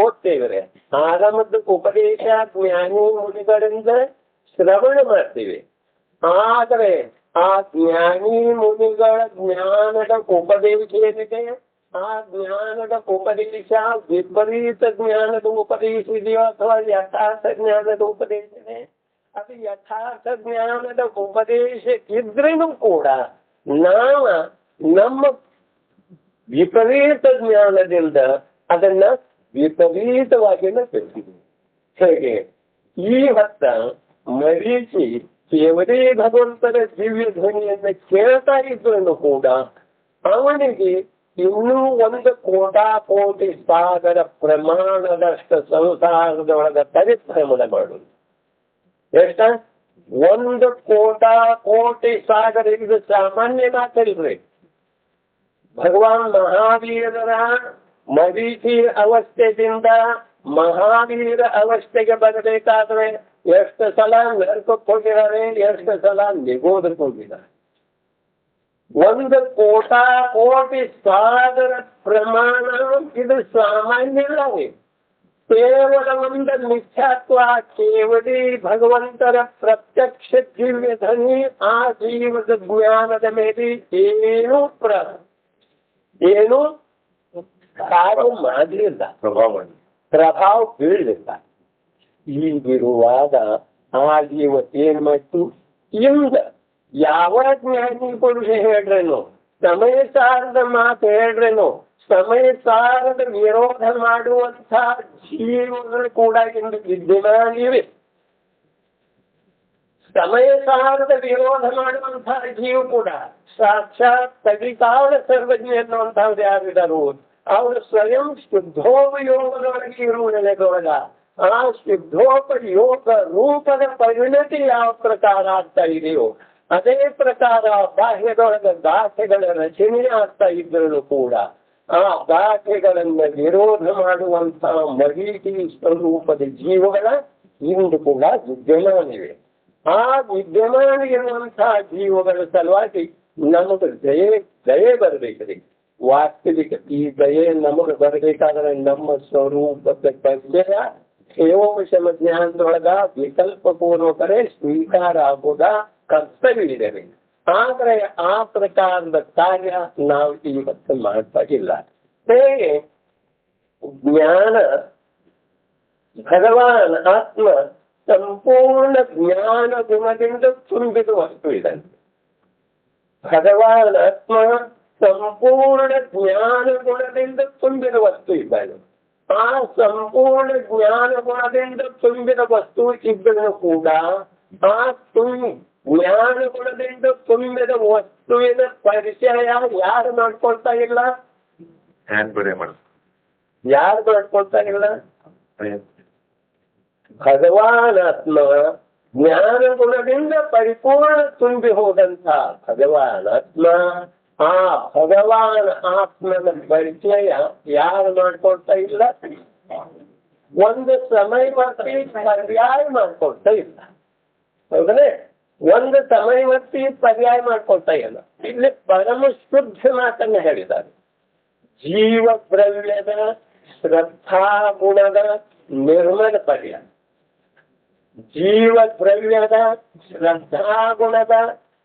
ಓದ್ತೇವ್ರೆ, ಆಗಮದ ಉಪದೇಶ ಜ್ಞಾನಿ ಮುನಿಗಳಿಂದ ಶ್ರವಣ ಮಾಡ್ತೀವಿ. ಆದರೆ ಆ ಜ್ಞಾನಿ ಮುನಿಗಳ ಜ್ಞಾನದ ಉಪದೇಶ ಏನಿದೆ, ಆ ಜ್ಞಾನದ ಉಪದೇಶ ವಿಪರೀತ ಜ್ಞಾನದ ಉಪದೇಶ ಇದೆಯೋ ಅಥವಾ ಯಥಾರ್ಥ ಜ್ಞಾನದ ಉಪದೇಶ ಇದೆ, ಅದು ಯಥಾರ್ಥ ಜ್ಞಾನದ ಉಪದೇಶ ಇದ್ರೂ ಕೂಡ ನಾವು ನಮ್ಮ ವಿಪರೀತ ಜ್ಞಾನದಿಂದ ಅದನ್ನ ವಿಪರೀತವಾಗಿ ತಿಳಿಸಿದ್ವಿ. ಹೇಗೆ? ಈ ಹೊತ್ತ ಮರೀಚಿ ಕೇವಲೇ ಭಗವಂತನ ದಿವ್ಯ ಧ್ವನಿಯನ್ನ ಕೇಳ್ತಾ ಇದ್ರು ಕೂಡ ಅವನಿಗೆ ಇನ್ನೂ 1 ಕೋಟಿ ಸಾಗರ ಪ್ರಮಾಣದಷ್ಟು ಸಂಸಾರದೊಳಗ ಪರಿಭ್ರಮಣ ಮಾಡುದು. ಎಷ್ಟ? 1 ಕೋಟಿ ಸಾಗರ. ಇದು ಸಾಮಾನ್ಯ ಮಾತಲ್ರಿ. ಭಗವಾನ್ ಮಹಾವೀರರ ಮರೀಚಿ ಅವಸ್ಥೆಯಿಂದ ಮಹಾವೀರ ಅವಸ್ಥೆಗೆ ಬರಬೇಕಾದ್ರೆ ಎಷ್ಟು ಸಲ ನರಕಕ್ಕೆ ಹೋಗಿದ್ದಾರೆ, ಎಷ್ಟು ಸಲ ನಿಗೋದಕ್ಕೆ ಹೋಗಿದ್ದಾರೆ. 1 ಕೋಟಿ ಸಾಗರ ಪ್ರಮಾಣ ಇದು ಸಾಮಾನ್ಯ ಅಲ್ಲವೇ. ಕೇವಲ ಒಂದು ಮಿಥ್ಯಾತ್ವ, ಕೇವಲಿ ಭಗವಂತರ ಪ್ರತ್ಯಕ್ಷ ದಿವ್ಯ ಧ್ವನಿ ಆ ಜೀವದ ಜ್ಞಾನದ ಮೇಲೆ ಏನು ಕಾರ್ಯ ಮಾಡಲಿಲ್ಲ, ಪ್ರಭಾವ ಬೀಳಲಿಲ್ಲ. ಈಗಿರುವಾಗ ಆ ಜೀವ ಏನ್ ಮಾಡ್ತು? ಇಂದ ಯಾವ ಜ್ಞಾನಿ ಪುರುಷ ಹೇಳ್ರೇನು, ಸಮಯ ಸಾರದ ಮಾತು ಹೇಳ್ರೇನು, ಸಮಯ ಸಾರದ ವಿರೋಧ ಮಾಡುವಂಥ ಜೀವಗಳು ಕೂಡ ಇಂದು ವಿದ್ಯಮಾನಿವೆ. ಸಮಯ ಸಾರದ ವಿರೋಧ ಮಾಡುವಂತಹ ಜೀವ ಕೂಡ ಸಾಕ್ಷಾತ್ ತಗಿತಾಳ ಸರ್ವಜ್ಞ ಎನ್ನುವಂತಹದ್ದು ಯಾರಿದರು, ಅವರು ಸ್ವಯಂ ಶುದ್ಧೋಪಯೋಗದೊಳಗೆ ಇರುವ ನೆಲೆದೊಳಗ ಆ ಶುದ್ಧೋಪಯೋಗ ರೂಪದ ಪರಿಣತಿ ಯಾವ ಪ್ರಕಾರ ಆಗ್ತಾ ಇದೆಯೋ ಅದೇ ಪ್ರಕಾರ ಬಾಹ್ಯದೊಳಗ ಗಾಥೆಗಳ ರಚನೆ ಆಗ್ತಾ ಇದ್ದರೂ ಕೂಡ ಆ ಗಾಥೆಗಳನ್ನ ವಿರೋಧ ಮಾಡುವಂತಹ ಮರೀಚಿ ಸ್ವರೂಪದ ಜೀವಗಳ ಇಂದು ಕೂಡ ವಿದ್ಯಮಾನಿವೆ. ಆ ವಿದ್ಯಮಾನ ಇರುವಂತಹ ಜೀವಗಳ ಸಲುವಾಗಿ ನಮಗೆ ದಯೆ ಬರಬೇಕ್ರಿ. ವಾಸ್ತವಿಕ ಈ ದಯೆ ನಮಗೆ ಬರಬೇಕಾದ್ರೆ ನಮ್ಮ ಸ್ವರೂಪದ ಪರಿಚಯ ಹೇಮೋಪಶಮ ಜ್ಞಾನದೊಳಗ ವಿಕಲ್ಪ ಪೂರ್ವಕರೇ ಸ್ವೀಕಾರ ಆಗುವುದ ಕರ್ತವ್ಯ ಇದೆ. ಆದ್ರೆ ಆ ಪ್ರಕಾರದ ಕಾರ್ಯ ನಾವು ಇವತ್ತು ಮಾಡ್ತಾ ಇಲ್ಲ. ಹೇಗೆ ಜ್ಞಾನ ಭಗವಾನ್ ಆತ್ಮ ಸಂಪೂರ್ಣ ಜ್ಞಾನ ಗುಣದಿಂದ ತುಂಬಿದ ವಸ್ತು ಇದೆ. ಭಗವಾನ್ ಆತ್ಮ ಸಂಪೂರ್ಣ ಜ್ಞಾನ ಗುಣದಿಂದ ತುಂಬಿದ ವಸ್ತು ಇದ್ದಾನೆ. ಆ ಸಂಪೂರ್ಣ ಜ್ಞಾನ ಗುಣದಿಂದ ತುಂಬಿದ ವಸ್ತು ಇದ್ದರೂ ಕೂಡ ಆ ಜ್ಞಾನ ಗುಣದಿಂದ ತುಂಬಿದ ವಸ್ತುವಿನ ಪರಿಚಯ ಯಾರು ಮಾಡ್ಕೊಳ್ತಾ ಇಲ್ಲ? ಯಾರು ಮಾಡ್ಕೊಳ್ತಾ ಇಲ್ಲ? ಭಗವಾನ್ ಆತ್ಮ ಜ್ಞಾನ ಗುಣದಿಂದ ಪರಿಪೂರ್ಣ ತುಂಬಿ ಹೋದಂತ ಭಗವಾನ್ ಆತ್ಮ, ಆ ಭಗವಾನ್ ಆತ್ಮನ ಪರಿಚಯ ಯಾರು ಮಾಡ್ಕೊಳ್ತಾ ಇಲ್ಲ? ಒಂದು ಸಮಯವರ್ತಿ ಪರ್ಯಾಯ ಮಾಡ್ಕೊಳ್ತಾ ಇಲ್ಲ. ಹೌದನೇ? ಒಂದು ಸಮಯವರ್ತಿ ಪರ್ಯಾಯ ಮಾಡ್ಕೊಳ್ತಾ ಇಲ್ಲ. ಇಲ್ಲಿ ಪರಮ ಶುದ್ಧ ಮಾತನ್ನ ಹೇಳಿದ್ದಾರೆ. ಜೀವ ದ್ರವ್ಯದ ಶ್ರದ್ಧಾ ಗುಣದ ನಿರ್ಮಲ ಪರ್ಯಾಯ. ಜೀವ ದ್ರವ್ಯದ ಶ್ರದ್ಧಾಗುಣದ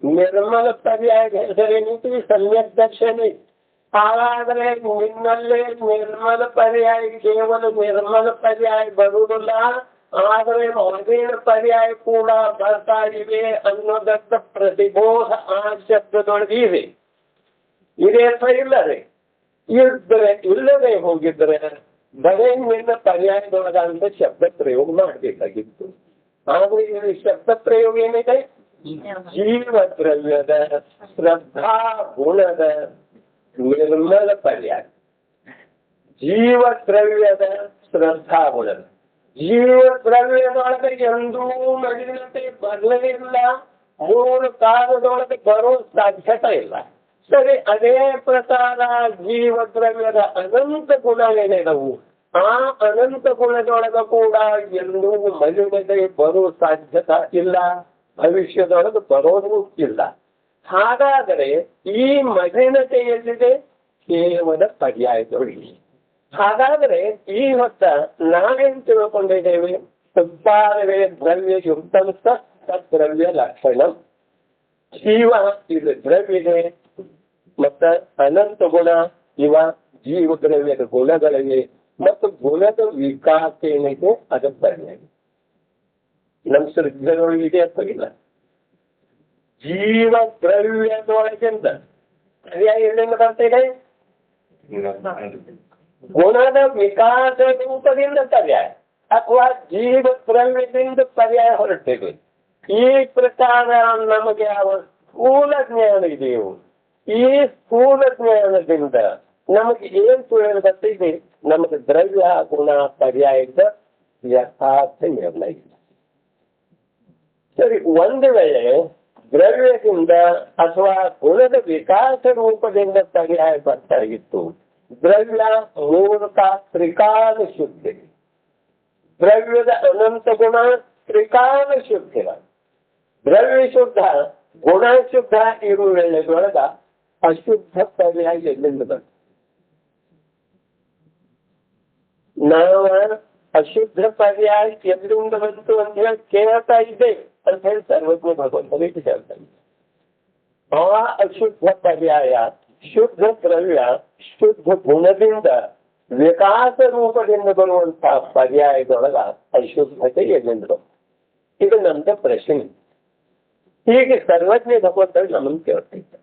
ನಿರ್ಮಲ ಪರ್ಯಾಯ ಹೆಸರೇನಿತಿ ಸಮ್ಯಕ್ ದರ್ಶನಿ. ಹಾಗಾದರೆ ನಿನ್ನಲ್ಲಿ ನಿರ್ಮಲ ಪರ್ಯಾಯ ಕೇವಲ ನಿರ್ಮಲ ಪರ್ಯಾಯ ಬರುವುದಿಲ್ಲ, ಆದರೆ ಮಲಿನ ಪರ್ಯಾಯ ಕೂಡ ಬರ್ತಾ ಇವೆ ಅನ್ನೋದಕ್ಕೆ ಪ್ರತಿಬೋಧ ಆ ಶಬ್ದದೊಳಗಿದೆ. ಇದೇ ಇಲ್ಲದೆ ಇದ್ದರೆ ಇಲ್ಲದೆ ಹೋಗಿದ್ರೆ ಬರೇ ನಿನ್ನ ಪರ್ಯಾಯದೊಳಗ ಅಂತ ಶಬ್ದ ಪ್ರಯೋಗ ಮಾಡಬೇಕಾಗಿತ್ತು. ಆದ್ರೆ ಇಲ್ಲಿ ಶಬ್ದ ಪ್ರಯೋಗ ಏನಿದೆ? ಜೀವ ದ್ರವ್ಯದ ಶ್ರದ್ಧಾ ಗುಣದ ನಿರ್ಮಲ ಪರ್ಯಾಯ. ಜೀವ ದ್ರವ್ಯದ ಶ್ರದ್ಧಾ ಗುಣದ ಜೀವ ದ್ರವ್ಯದೊಳಗೆ ಎಂದೂ ಮಲಿನತೆ ಬರಲೇ ಇಲ್ಲ, ಮೂರು ಕಾಲದೊಳಗೆ ಬರೋ ಸಾಧ್ಯತೆ ಇಲ್ಲ. ಸರಿ, ಅದೇ ಪ್ರಕಾರ ಜೀವ ದ್ರವ್ಯದ ಅನಂತ ಗುಣಗಳೇನವು, ಆ ಅನಂತ ಗುಣದೊಳಗ ಕೂಡ ಎಂದೂ ಮಲಿನತೆ ಬರೋ ಸಾಧ್ಯತೆ ಇಲ್ಲ, ಭವಿಷ್ಯದೊಳಗೆ ಬರೋದು ಇಲ್ಲ. ಹಾಗಾದರೆ ಈ ಮಲಿನತೆ ಎಲ್ಲಿದೆ? ಕೇವಲ ಪರ್ಯಾಯದೊಳಗೆ. ಹಾಗಾದರೆ ಈ ಹೊತ್ತ ನಾವೇನು ತಿಳ್ಕೊಂಡಿದ್ದೇವೆ? ಸಂಪಾದನೆ ದ್ರವ್ಯ ಯುಕ್ತಂ ತದ್ರವ್ಯ ಲಕ್ಷಣ. ಜೀವ ಇದು ದ್ರವ್ಯದೆ ಮತ್ತ ಅನಂತ ಗುಣ ಇವ ಜೀವ ದ್ರವ್ಯದ ಗುಣಗಳಿವೆ ಮತ್ತು ಗುಣದ ವಿಕಾಸ ಏನಿದೆ ಅದು ಪರ್ಯಾಯ. ನಮ್ಮ ಸೃಷ್ಟಿಯೊಳಗೆ ಇದೆ ಅಥವಾ ಇಲ್ಲ? ಜೀವ ದ್ರವ್ಯದೊಳಗಿಂದ ಪರ್ಯಾಯ ಎಲ್ಲಿಂದ ಬರ್ತಿದೆ? ಗುಣದ ವಿಕಾಸ ರೂಪದಿಂದ ಪರ್ಯಾಯ ಅಥವಾ ಜೀವ ದ್ರವ್ಯದಿಂದ ಪರ್ಯಾಯ ಹೊರಟಿದೆ. ಈ ಪ್ರಕಾರ ನಮಗೆ ಯಾವ ಸ್ಥೂಲ ಜ್ಞಾನ ಇದೆಯೋ, ಈ ಸ್ಥೂಲ ಜ್ಞಾನದಿಂದ ನಮಗೆ ಏನ್ ತಿಳಿದೆ? ನಮಗೆ ದ್ರವ್ಯ ಗುಣ ಪರ್ಯಾಯದ ಯಥಾರ್ಥ ನಿರ್ಣಯ. ಸರಿ, ಒಂದು ವೇಳೆ ದ್ರವ್ಯದಿಂದ ಅಥವಾ ಗುಣದ ವಿಕಾಸ ರೂಪದಿಂದ ಪರ್ಯಾಯ ಬರ್ತಾಗಿತ್ತು. ದ್ರವ್ಯ ಮೂರ್ತ ತ್ರಿಕಾಲ ಶುದ್ಧಿ, ದ್ರವ್ಯದ ಅನಂತ ಗುಣ ತ್ರಿಕಾಲ ಶುದ್ಧಿ. ದ್ರವ್ಯ ಶುದ್ಧ ಗುಣ ಶುದ್ಧ ಇರುವ ವೇಳೆದೊಳಗ ಅಶುದ್ಧ ಪರ್ಯಾಯ ಎಲ್ಲಿಂದ ಬಂತು? ನಾವು ಅಶುದ್ಧ ಪರ್ಯಾಯ ಎಲ್ಲಿಂದ ಬಂತು ಅಂತ ಹೇಳಿ ಕೇಳ್ತಾ ಇದ್ದೇವೆ ಅಂತ ಹೇಳಿ ಸರ್ವಜ್ಞ ಭಗವಂತನಿಗೆ ಹೇಳ್ತಾ ಇದ್ದೆ. ಆ ಅಶುದ್ಧ ಪರ್ಯಾಯ ಶುದ್ಧ ದ್ರವ್ಯ ಶುದ್ಧ ಗುಣದಿಂದ ವಿಕಾಸ ರೂಪದಿಂದ ಬರುವಂತಹ ಪರ್ಯಾಯದೊಳಗ ಅಶುದ್ಧತೆ ಎಲ್ಲಿಂದ ಬಂತು? ಇದು ನಮ್ದ ಪ್ರಶ್ನೆ. ಹೀಗೆ ಸರ್ವಜ್ಞ ಭಗವಂತ ನಮ್ಮನ್ನು ಕೇಳ್ತಿದ್ದ.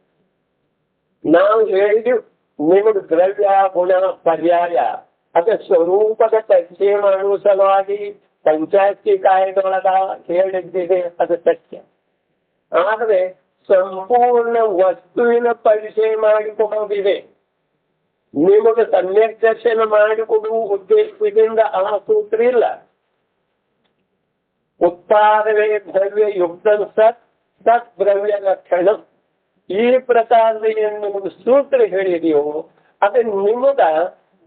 ನಾವು ಹೇಳಿದ್ವಿ ನಿಮಗೆ ದ್ರವ್ಯ ಗುಣ ಪರ್ಯಾಯ ಅದ ಸ್ವರೂಪದ ಪರಿಚಯ ಮಾಡುವ ಸಲುವಾಗಿ ಪಂಚಾಯತಿ ಕಾಯ್ದೊಳಗ ಹೇಳಿದ್ದಿದೆ, ಅದು ಸತ್ಯ. ಆದರೆ ಸಂಪೂರ್ಣ ವಸ್ತುವಿನ ಪರಿಚಯ ಮಾಡಿಕೊಡೋದಿದೆ. ನಿಮಗೆ ಸಮ್ಯಕ್ ದರ್ಶನ ಮಾಡಿಕೊಡುವ ಉದ್ದೇಶದಿಂದ ಆ ಸೂತ್ರ ಇಲ್ಲ. ಉತ್ಪಾದನೆ ದ್ರವ್ಯ ಯುಕ್ತ ಸತ್ ಸತ್ ದ್ರವ್ಯ ಲಕ್ಷಣ. ಈ ಪ್ರಕಾರದ ಏನು ನಿಮಗೆ ಸೂತ್ರ ಹೇಳಿದೆಯೋ ಅದು ನಿಮಗ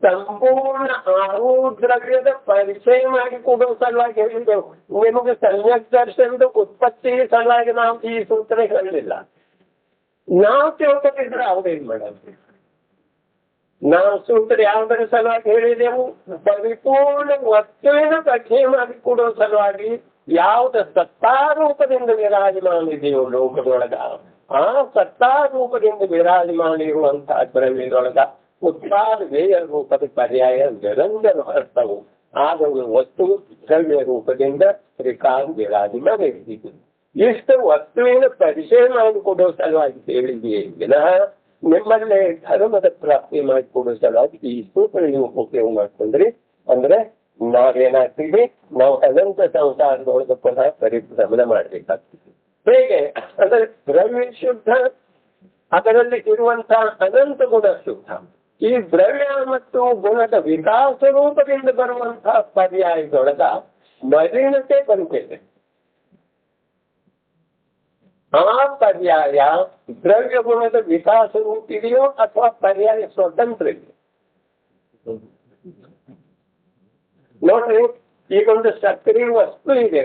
ಸಂಪೂರ್ಣ ಆರು ದ್ರವ್ಯದ ಪರಿಚಯ ಮಾಡಿಕೊಡೋ ಸಲುವಾಗಿ ಹೇಳಿದೆವು. ನಿಮಗೆ ಸಮ್ಯಕ್ ದರ್ಶನದ ಉತ್ಪತ್ತಿ ಸಲುವಾಗಿ ನಾವು ಈ ಸೂತ್ರ ಹೇಳಲಿಲ್ಲ. ನಾವು ತಿಳ್ಕೊಂಡಿದ್ರೆ ಅವ್ರೇನ್ ಮಾಡೋದು? ನಾವು ಸೂತ್ರ ಯಾವುದರ ಸಲುವಾಗಿ ಹೇಳಿದೆವು? ಪರಿಪೂರ್ಣ ವಸ್ತುವಿನ ಪರಿಚಯ ಮಾಡಿಕೊಡೋ ಸಲುವಾಗಿ ಯಾವ್ದ ಸತ್ತಾರೂಪದಿಂದ ವಿರಾಜಮಾನ ಇದೆಯೋ ಲೋಕದೊಳಗ, ಆ ಸತ್ತಾರೂಪದಿಂದ ವಿರಾಜಮಾನ ಇರುವಂತಹ ದ್ರವ್ಯದೊಳಗ ಉತ್ಪಾದನೆಯ ರೂಪದ ಪರ್ಯಾಯ ನಿರಂತರ ಅರ್ಥವು ಆದ ವಸ್ತು ದ್ರವ್ಯ ರೂಪದಿಂದ ತ್ರಿಕಾಲ ವಿರಾಜಮಾನ ಇದ್ದೀವಿ. ಇಷ್ಟು ವಸ್ತುವಿನ ಪರಿಚಯ ಮಾಡಿಕೊಡೋ ಸಲುವಾಗಿ ಹೇಳಿದೆಯೇ ವಿನಃ ನಿಮ್ಮಲ್ಲೇ ಧರ್ಮದ ಪ್ರಾಪ್ತಿ ಮಾಡಿಕೊಡೋ ಸಲುವಾಗಿ ಈ ಸೂತ್ರ ನೀವು ಉಪಯೋಗ ಮಾಡ್ಕೊಂಡ್ರಿ ಅಂದ್ರೆ ನಾವೇನಾಗ್ತೀವಿ? ನಾವು ಅನಂತ ಸಂಸಾರದೊಳಗೆ ಪುನಃ ಪರಿಭ್ರಮಣ ಮಾಡಬೇಕಾಗ್ತದೆ. ಹೇಗೆ ಅಂದರೆ ದ್ರವ್ಯ ಶುದ್ಧ, ಅದರಲ್ಲಿ ಇರುವಂತಹ ಅನಂತ ಗುಣ ಶುದ್ಧ. ಈ ದ್ರವ್ಯ ಮತ್ತು ಗುಣದ ವಿಕಾಸ ರೂಪದಿಂದ ಬರುವಂತಹ ಪರ್ಯಾಯದೊಳಗ ಮಲಿನತೆ ಬರುತ್ತಿದೆ. ಆ ಪರ್ಯಾಯ ದ್ರವ್ಯ ಗುಣದ ವಿಕಾಸ ರೂಪ ಇದೆಯೋ ಅಥವಾ ಪರ್ಯಾಯ ಸ್ವತಂತ್ರ ಇದೆಯೋ? ನೋಡ್ರಿ, ಈಗೊಂದು ಸಕ್ಕರೆ ವಸ್ತು ಇದೆ,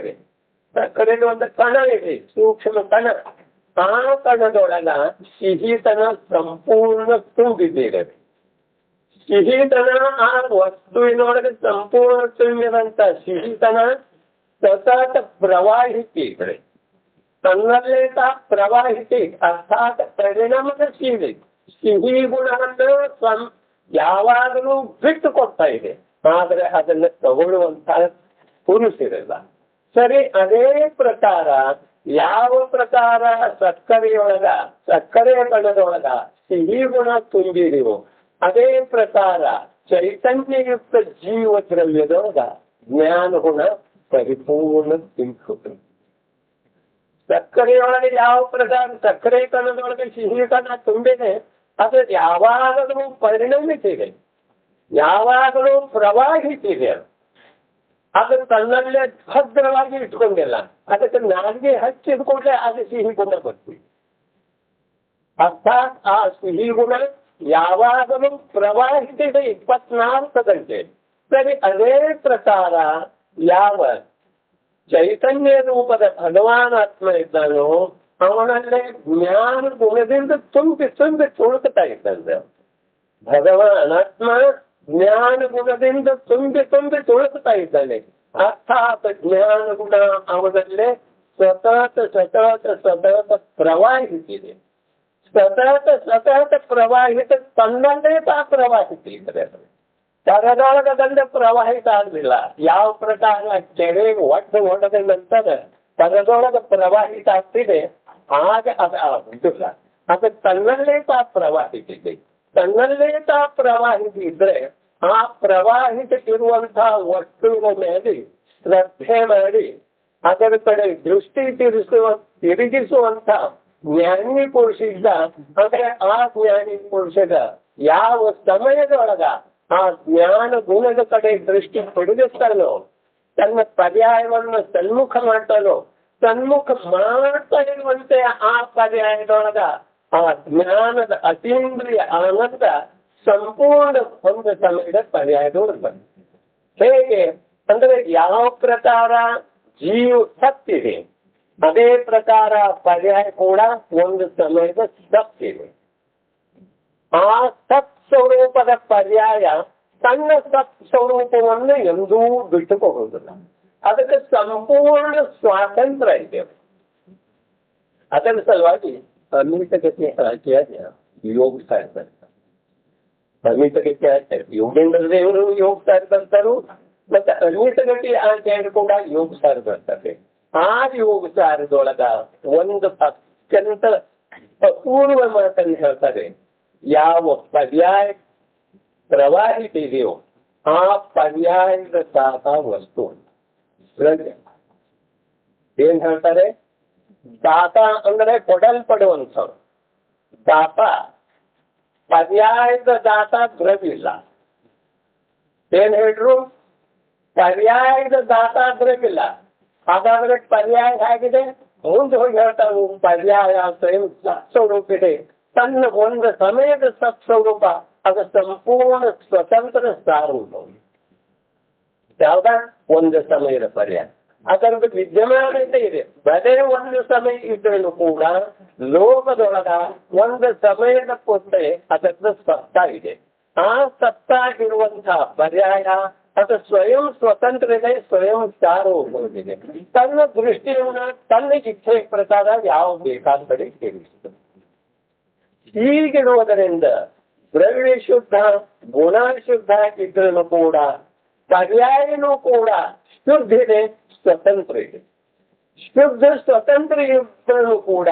ಸಕ್ಕರೆಗೆ ಒಂದು ಕಣ ಇದೆ, ಸೂಕ್ಷ್ಮ ಕಣ. ಆ ಕಣದೊಳಗ ಸಿಹಿತನ ಸಂಪೂರ್ಣ ತುಂಬಿದ್ದೇವೆ. ಸಿಹಿತನ ಆ ವಸ್ತುವಿನೊಳಗೆ ಸಂಪೂರ್ಣ ತುಂಬಿದಂತ ಸಿಹಿತನ सतत प्रवाहिती इकडे तन्नಲ್ಲೇ ಪ್ರವಾಹಿತಿ ಅರ್ಥಾತ್ ಪರಿಣಾಮಶೀಲಿ ಸಿಹಿ ಗುಣವನ್ನು ಯಾವಾಗಲೂ ಬಿಟ್ಟು ಕೊಡ್ತಾ ಇದೆ. ಆದರೆ ಅದನ್ನು ತಗೊಳ್ಳುವಂತ ಪುರುಷರಿಲ್ಲ. ಸರಿ, ಅದೇ ಪ್ರಕಾರ ಯಾವ ಪ್ರಕಾರ ಸಕ್ಕರೆಯ ಕಣದೊಳಗ ಸಿಹಿ ಗುಣ ತುಂಬಿದೆಯೋ ಅದೇ ಪ್ರಕಾರ ಚೈತನ್ಯಯುಕ್ತ ಜೀವ ದ್ರವ್ಯದೊಳಗ ಜ್ಞಾನ ಗುಣ ಪರಿಪೂರ್ಣ ತುಂಬಿಸುತ್ತೆ. ಸಕ್ಕರೆಯೊಳಗೆ ಯಾವ ಪ್ರಕಾರ ಸಕ್ಕರೆ ಕಣದೊಳಗೆ ಸಿಹಿ ಕಣ ತುಂಬಿದೆ ಅದು ಯಾವಾಗಲೂ ಪರಿಣಮಿಸಿದೆ, ಯಾವಾಗಲೂ ಪ್ರವಾಹಿಸಿದೆ. ಅದು ತನ್ನಲ್ಲೇ ಭದ್ರವಾಗಿ ಇಟ್ಕೊಂಡಿಲ್ಲ. ಅದಕ್ಕೆ ನಾಲ್ಗೆ ಹಚ್ಚಿದ ಕೂಡಲೇ ಅದು ಸಿಹಿ ಗುಣ ಬರ್ತೀವಿ. ಅರ್ಥಾತ್ ಆ ಸಿಹಿ ಗುಣ ಯಾವಾಗಲೂ ಪ್ರವಾಹಿಸಿದೆ 24 ಗಂಟೆ. ಸರಿ, ಅದೇ ಪ್ರಕಾರ ಯಾವ ಚೈತನ್ಯ ರೂಪದ ಭಗವಾನಾತ್ಮ ಇದ್ದಾನೋ ಅವನಲ್ಲೇ ಜ್ಞಾನ ಗುಣದಿಂದ ತುಂಬಿ ತುಳುಕ್ತಾ ಇದ್ದಂತೆ. ಭಗವಾನಾತ್ಮ ಜ್ಞಾನ ಗುಣದಿಂದ ತುಂಬಿ ತುಳುಕ್ತಾ ಇದ್ದಾನೆ. ಅರ್ಥಾತ್ ಜ್ಞಾನ ಗುಣ ಅವನಲ್ಲೇ ಸತತ ಪ್ರವಾಹಿಸಿದೆ. ಸತತ ಪ್ರವಾಹಿತ ತನ್ನಲ್ಲೇ ಪ್ರವಾಹಿಸಿದೆ. ತರದೊಳಗದಂಡ ಪ್ರವಾಹಿತ ಆಗಲಿಲ್ಲ. ಯಾವ ಪ್ರಕಾರ ಕೆರೆ ಒಟ್ಟು ಹೊಡೆದ ನಂತರ ತರದೊಳಗ ಪ್ರವಾಹಿತ ಆಗ್ತಿದೆ ಆಗ ಅದು ಆಗುದಿಲ್ಲ. ಅದು ತನ್ನಲ್ಲೇ ಪ್ರವಾಹಿಸಿದೆ. ತನ್ನಲ್ಲೇ ಪ್ರವಾಹಿಸಿದ್ರೆ ಆ ಪ್ರವಾಹಿಸಿರುವಂತಹ ವಸ್ತುವಿನ ಮೇಲೆ ಶ್ರದ್ಧೆ ಮಾಡಿ ಅದರ ಕಡೆ ದೃಷ್ಟಿ ತಿರುಗಿಸುವಂತ ಜ್ಞಾನಿ ಪುರುಷ ಇದ್ದ. ಅಂದ್ರೆ ಆ ಜ್ಞಾನಿ ಪುರುಷದ ಯಾವ ಸಮಯದೊಳಗ ಆ ಜ್ಞಾನ ಗುಣದ ಕಡೆ ದೃಷ್ಟಿ ತೊಡಗಿಸ್ತಾನೋ, ತನ್ನ ಪರ್ಯಾಯವನ್ನು ಸನ್ಮುಖ ಮಾಡ್ತಾನೋ, ಸನ್ಮುಖ ಮಾಡ್ತಾ ಇರುವಂತೆ ಆ ಪರ್ಯಾಯದೊಳಗ ಆ ಜ್ಞಾನದ ಅತೀಂದ್ರಿಯ ಆನಂದ ಸಂಪೂರ್ಣ ಒಂದು ಸಮಯದ ಪರ್ಯಾಯದೊಳಗೆ ಬಂದ. ಹೇಗೆ ಅಂದ್ರೆ ಯಾವ ಪ್ರಕಾರ ಜೀವ ಸತ್ತಿದೆ ಅದೇ ಪ್ರಕಾರ ಪರ್ಯಾಯ ಕೂಡ ಒಂದು ಸಮಯದ ಸತ್ತಿದೆ. ಆ ಸತ್ ಸ್ವರೂಪದ ಪರ್ಯಾಯ ತನ್ನ ಸತ್ ಸ್ವರೂಪವನ್ನು ಎಂದೂ ಬಿಟ್ಟುಕೊಳ್ಳುವುದಿಲ್ಲ. ಅದಕ್ಕೆ ಸಂಪೂರ್ಣ ಸ್ವಾತಂತ್ರ್ಯ ಇದೆ. ಅದರ ಸಲುವಾಗಿ ಅಮಿತಗತಿ ಯೋಗಿಸ್ತಾ ಇರ್ತಾರೆ. ಅಮಿತಗತಿ ಆಚಾರ್ಯ ಯೋಗೇಂದ್ರ ದೇವರು ಯೋಗಿಸ್ತಾ ಇರ್ತಾರು, ಮತ್ತೆ ಅಮಿತಗತಿ ಆಚಾರ್ಯರು ಕೂಡ ಯೋಗಿಸ್ತಾ ಬರ್ತಾರೆ. ಆ ಯೋಗಸಾರದೊಳಗ ಒಂದು ಅತ್ಯಂತ ಅಪೂರ್ವ ಮಾತನ್ನು ಹೇಳ್ತಾರೆ. ಯಾವ ಪರ್ಯಾಯ ಪ್ರವಾಹಿತ ಇದೆಯೋ ಆ ಪರ್ಯಾಯದ ದಾತ ವಸ್ತು ಏನ್ ಹೇಳ್ತಾರೆ? ದಾತ ಅಂದ್ರೆ ಕೊಡಲ್ಪಡುವಂಥವ್ರು. ದಾತ ಪರ್ಯಾಯದ ದಾತ ದ್ರವ್ಯ ಇಲ್ಲ. ಏನ್ ಹೇಳ್ರು? ಪರ್ಯಾಯದ ದಾತ ದ್ರವ್ಯ ಇಲ್ಲ. ಹಾಗಾದ್ರೆ ಪರ್ಯಾಯ ಹೇಗಿದೆ? ಮುಂದೆ ಹೋಗಿ ಹೇಳ್ತಾರೆ ಪರ್ಯಾಯ ಸ್ವರೂಪ ಇದೆ. ತನ್ನ ಒಂದು ಸಮಯದ ಸತ್ಸ್ವರೂಪ ಅದು ಸಂಪೂರ್ಣ ಸ್ವತಂತ್ರ ಸಾರೂಪ. ಯಾವ್ದ? ಒಂದು ಸಮಯದ ಪರ್ಯಾಯ ಅದರದ್ದು ವಿದ್ಯಮಾನತೆ ಇದೆ. ಬರೇ ಒಂದು ಸಮಯ ಇದ್ರೂ ಕೂಡ ಲೋಕದೊಳಗ ಒಂದು ಸಮಯದ ಪುಸ್ತಕ ಅದರದ್ದು ಸತ್ತ ಇದೆ. ಆ ಸತ್ತ ಇರುವಂತಹ ಪರ್ಯಾಯ ಅದು ಸ್ವಯಂ ಸ್ವತಂತ್ರ ಇದೆ, ಸ್ವಯಂ ಸಾರ್ವಭೌಮಿದೆ. ತನ್ನ ದೃಷ್ಟಿಯನ್ನು ತನ್ನ ಇಚ್ಛೆ ಪ್ರಕಾರ ಯಾವ ಬೇಕಾದ ಕಡೆ ಸೇರಿಸುತ್ತದೆ. ಹೀಗಿರುವುದರಿಂದ ದ್ರವ್ಯ ಶುದ್ಧ ಗುಣ ಶುದ್ಧ ಇದ್ರೂ ಕೂಡ ಪರ್ಯಾಯನೂ ಕೂಡ ಶುದ್ಧ ಇದೆ, ಸ್ವತಂತ್ರ ಇದೆ. ಶುದ್ಧ ಸ್ವತಂತ್ರ ಇದ್ರೂ ಕೂಡ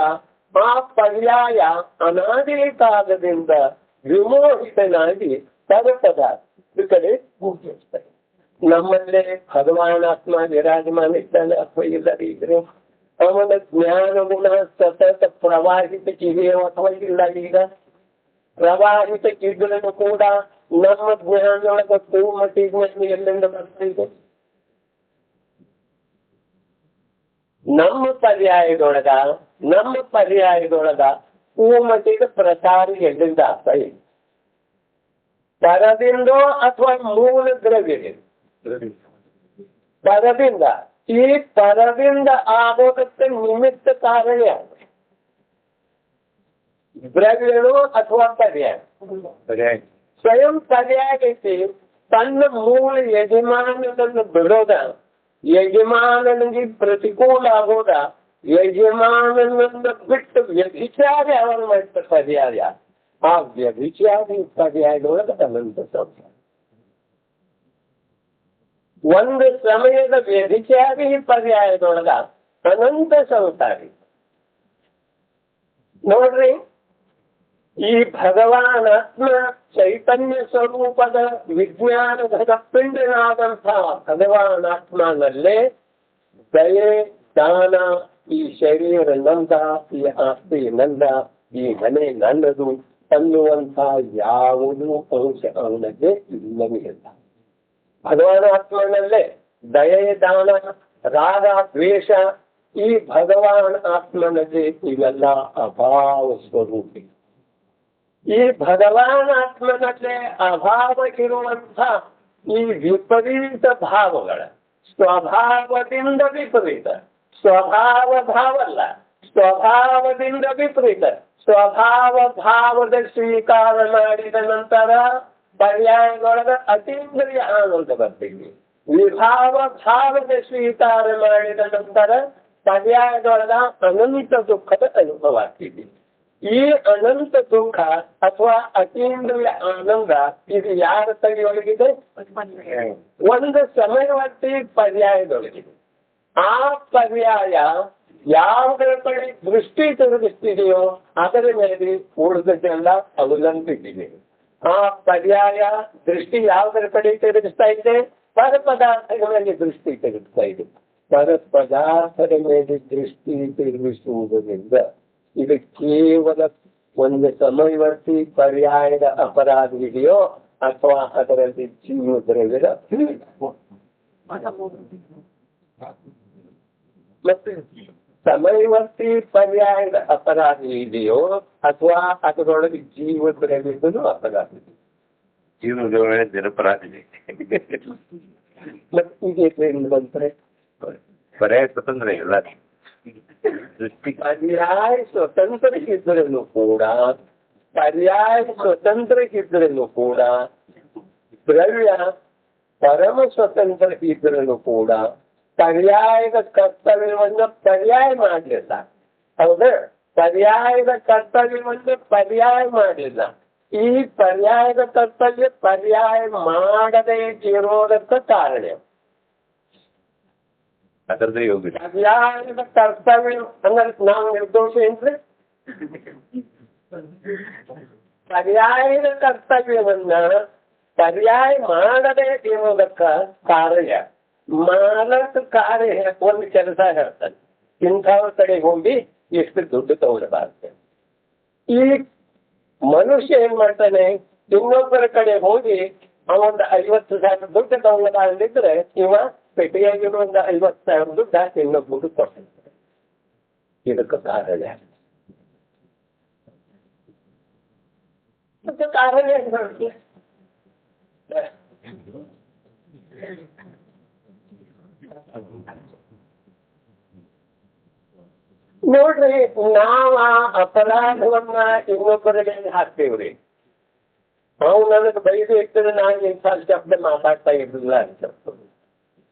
ಆ ಪರ್ಯಾಯ ಅನಾದಿ ಕಾಲದಿಂದ ವಿಮೋಹಿತನಾಗಿ ಪರಪದಾರ್ಥ ಕಡೆ ಮುಗಿಸ್ತಾರೆ. ನಮ್ಮಲ್ಲೇ ಭಗವಾನಾತ್ಮ ವಿರಾಜಮಾನ ಇದ್ದಾನೆ ಅಥವಾ ಇಲ್ಲದೆ ಇದ್ರೆ ಅವನ ಜ್ಞಾನ ಗುಣ ಸತತ ಪ್ರವಾಹಿತ ಇದೆಯೋ ಅಥವಾ ಇಲ್ಲ. ಈಗ ಪ್ರವಾಹಿತ ಇದ್ರೂ ಕೂಡ ನಮ್ಮ ಜ್ಞಾನದೊಳಗೆ ಮಟ್ಟಿಗೆ ಎಲ್ಲಿಂದ ಬರ್ತಾ ಇದೆ? ನಮ್ಮ ಪರ್ಯಾಯದೊಳಗ ಮಟ್ಟಿಗೆ ಪ್ರಸಾರ ಎಲ್ಲಿಂದ ಆಗ್ತಾ ಇದೆ? ಪರದಿಂದೋ ಅಥವಾ ಮೂಲ ದ್ರವ್ಯ ಪರದಿಂದ. ಈ ಪರದಿಂದ ಆಗೋದಕ್ಕೆ ನಿಮಿತ್ತ ಕಾರಣ ದ್ರವ್ಯಗಳು ಅಥವಾ ಪರ್ಯಾಯ. ಸ್ವಯಂ ಪರ್ಯಾಯ ಐತಿ. ತನ್ನ ಮೂಲ ಯಜಮಾನದನ್ನು ಬಿಡೋದ ಯಜಮಾನನಿಗೆ ಪ್ರತಿಕೂಲ ಆಗೋದ ಯಜಮಾನನನ್ನ ಬಿಟ್ಟು ವ್ಯಭಿಚಾರಿ ಅವನ ಮಾಡಿದ ಪರ್ಯಾಯ ಆ ವ್ಯಭಿಚಾರಿ ಪರ್ಯಾಯದೊಳಗೆ ಅನಂತ ಸಂಸಾರ. ಒಂದು ಸಮಯದ ವ್ಯಭಿಚಾರಿ ಪರ್ಯಾಯದೊಳಗ ಅನಂತ ಸಂಸಾರಿ. ನೋಡ್ರಿ, ಈ ಭಗವಾನಾತ್ಮ ಚೈತನ್ಯ ಸ್ವರೂಪದ ವಿಜ್ಞಾನದ ಪಿಂಡನಾದಂಥ ಭಗವಾನಾತ್ಮನಲ್ಲೇ ದಯೆ, ದಾನ, ಈ ಶರೀರ ನಂದ, ಈ ಆಸ್ತಿ ನಂದ, ಈ ಮನೆ ನನ್ನದು ಅನ್ನುವಂಥ ಯಾವುದೂ ಅಂಶ ಅವನಿಗೆ ಇಲ್ಲವೇ ಇಲ್ಲ. ಭಗವಾನಾತ್ಮನಲ್ಲೇ ದಯೆ, ದಾನ, ರಾಗ, ದ್ವೇಷ, ಈ ಭಗವಾನ್ ಆತ್ಮನಲ್ಲಿ ಇವೆಲ್ಲ ಅಭಾವ ಸ್ವರೂಪಿ. ಈ ಭಗವಾನಾತ್ಮನಲ್ಲೇ ಅಭಾವ ಇರುವಂಥ ಈ ವಿಪರೀತ ಭಾವಗಳ ಸ್ವಭಾವದಿಂದ ವಿಪರೀತ, ಸ್ವಭಾವ ಭಾವಲ್ಲ, ಸ್ವಭಾವದಿಂದ ವಿಪರೀತ, ಸ್ವಭಾವ ಭಾವದ ಸ್ವೀಕಾರ ಮಾಡಿದ ನಂತರ ಪರ್ಯಾಯದೊಳಗ ಅತೀಂದ್ರಿಯ ಆನಂದ ಬರ್ತೀವಿ. ವಿಭಾವ ಭಾವದ ಸ್ವೀಕಾರ ಮಾಡಿದ ನಂತರ ಪರ್ಯಾಯದೊಳಗ ಅನಂತ ದುಃಖದ ಅನುಭವ ಆಗ್ತೀವಿ. ಈ ಅನಂತ ದುಃಖ ಅಥವಾ ಅತೀಂದ್ರಿಯ ಆನಂದ ಇದು ಯಾರ ತಲೆಯೊಳಗಿದೆ? ಒಂದು ಸಮಯವರ್ತಿ ಪರ್ಯಾಯದೊಳಗಿದೆ. ಆ ಪರ್ಯಾಯ ಯಾವುದರ ಕಡೆ ದೃಷ್ಟಿ ತಿರುಗಿಸ್ತಿದೆಯೋ ಅದರ ಮೇಲೆ ಉಳಿದದ್ದೆಲ್ಲ ಅವಲಂಬಿಸಿದೆ. ಆ ಪರ್ಯಾಯ ದೃಷ್ಟಿ ಯಾವುದರ ಕಡೆ ತಿರುಗಿಸ್ತಾ ಇದೆ? ಪರ ಪದಾರ್ಥಗಳ ಮೇಲೆ ದೃಷ್ಟಿ ತಿರುಗಿಸ್ತಾ ಇದೆ. ಪರ ಪದಾರ್ಥದ ಮೇಲೆ ದೃಷ್ಟಿ ತಿರುಗಿಸುವುದರಿಂದ ಇದು ಕೇವಲ ಒಂದು ಸಮಯವರ್ತಿ ಪರ್ಯಾಯದ ಅಪರಾಧ ಇದೆಯೋ ಅಥವಾ ಅದರಲ್ಲಿ ಜೀವದ್ರವ್ಯದ ಮತ್ತೆ ಸಮಯವರ್ತಿ ಪರ್ಯಾಯದ ಅಪರಾಧ ಇದೆಯೋ ಅಥವಾ ಅದರೊಳಗೆ ಜೀವದ್ರವ್ಯದೂ ಅಪರಾಧ ಇದೆ. ಜೀವನದೊಳಗೆ ನಿರಪರಾಧ ಇದೆ. ಮತ್ತೆ ಈಗ ಬಂದ್ರೆ ಪರ್ಯಾಯ ಸ್ವತಂತ್ರ ಇಲ್ಲ. ಪರ್ಯಾಯ ಸ್ವತಂತ್ರಕ್ಕಿದ್ರೂ ಕೂಡ ದ್ರವ್ಯ ಪರಮ ಸ್ವತಂತ್ರ ಇದ್ರೂ ಕೂಡ ಪರ್ಯಾಯದ ಕರ್ತವ್ಯವನ್ನು ಪರ್ಯಾಯ ಮಾಡಲಿಲ್ಲ. ಹೌದ? ಪರ್ಯಾಯದ ಕರ್ತವ್ಯವನ್ನು ಪರ್ಯಾಯ ಮಾಡಲಿಲ್ಲ. ಈ ಪರ್ಯಾಯದ ಕರ್ತವ್ಯ ಪರ್ಯಾಯ ಮಾಡದೇ ಇರೋದಕ್ಕೆ ಕಾರಣ ಅದರದ್ದೇ ಯೋಗ. ಪರ್ಯಾಯದ ಕರ್ತವ್ಯ ಅಂದ್ರೆ ನಾವು ನಿರ್ದೋಷ ಏನ್ರಿ? ಪರ್ಯಾಯದ ಕರ್ತವ್ಯವನ್ನ ಪರ್ಯಾಯ ಮಾಡದೇ ಇರೋದಕ್ಕ ಕಾರ್ಯ ಮಾಡಕ್ ಕಾರ್ಯ ಒಂದು ಕೆಲಸ ಹೇಳ್ತಾನೆ, ಇಂಥವ್ರ ಕಡೆ ಹೋಗಿ ಎಷ್ಟು ದುಡ್ಡು ತಗೊಳ್ಬಾರ್ದು. ಈ ಮನುಷ್ಯ ಏನ್ ಮಾಡ್ತಾನೆ, ಇನ್ನೊಬ್ಬರ ಕಡೆ ಹೋಗಿ ಅವೊಂದು 50,000 ದುಡ್ಡು ತಗೊಳ್ಬಾರ್ದಿದ್ರೆ ಇವ ಪೆಟ್ಟಿಗೆಯಾಗಿರೋ ಒಂದು 50,000 ದುಡ್ಡು ಹಾಕಿ ಇನ್ನೊಬ್ಬರು ಕೊಡ್ತಾರೆ. ಇದಕ್ಕೆ ಕಾರಣ ನೋಡ್ರಿ, ನಾವ ಅಪರಾಧವನ್ನ ಇನ್ನೊಬ್ಬರಿಗೆ ಹಾಕ್ತೇವ್ರಿ. ನಾವು ನನಗೆ ಬೈದು ಇರ್ತದೆ, ನಾನು ಇಂಥ ಶಬ್ದ ಮಾತಾಡ್ತಾ ಇರಲಿಲ್ಲ ಅಂತ.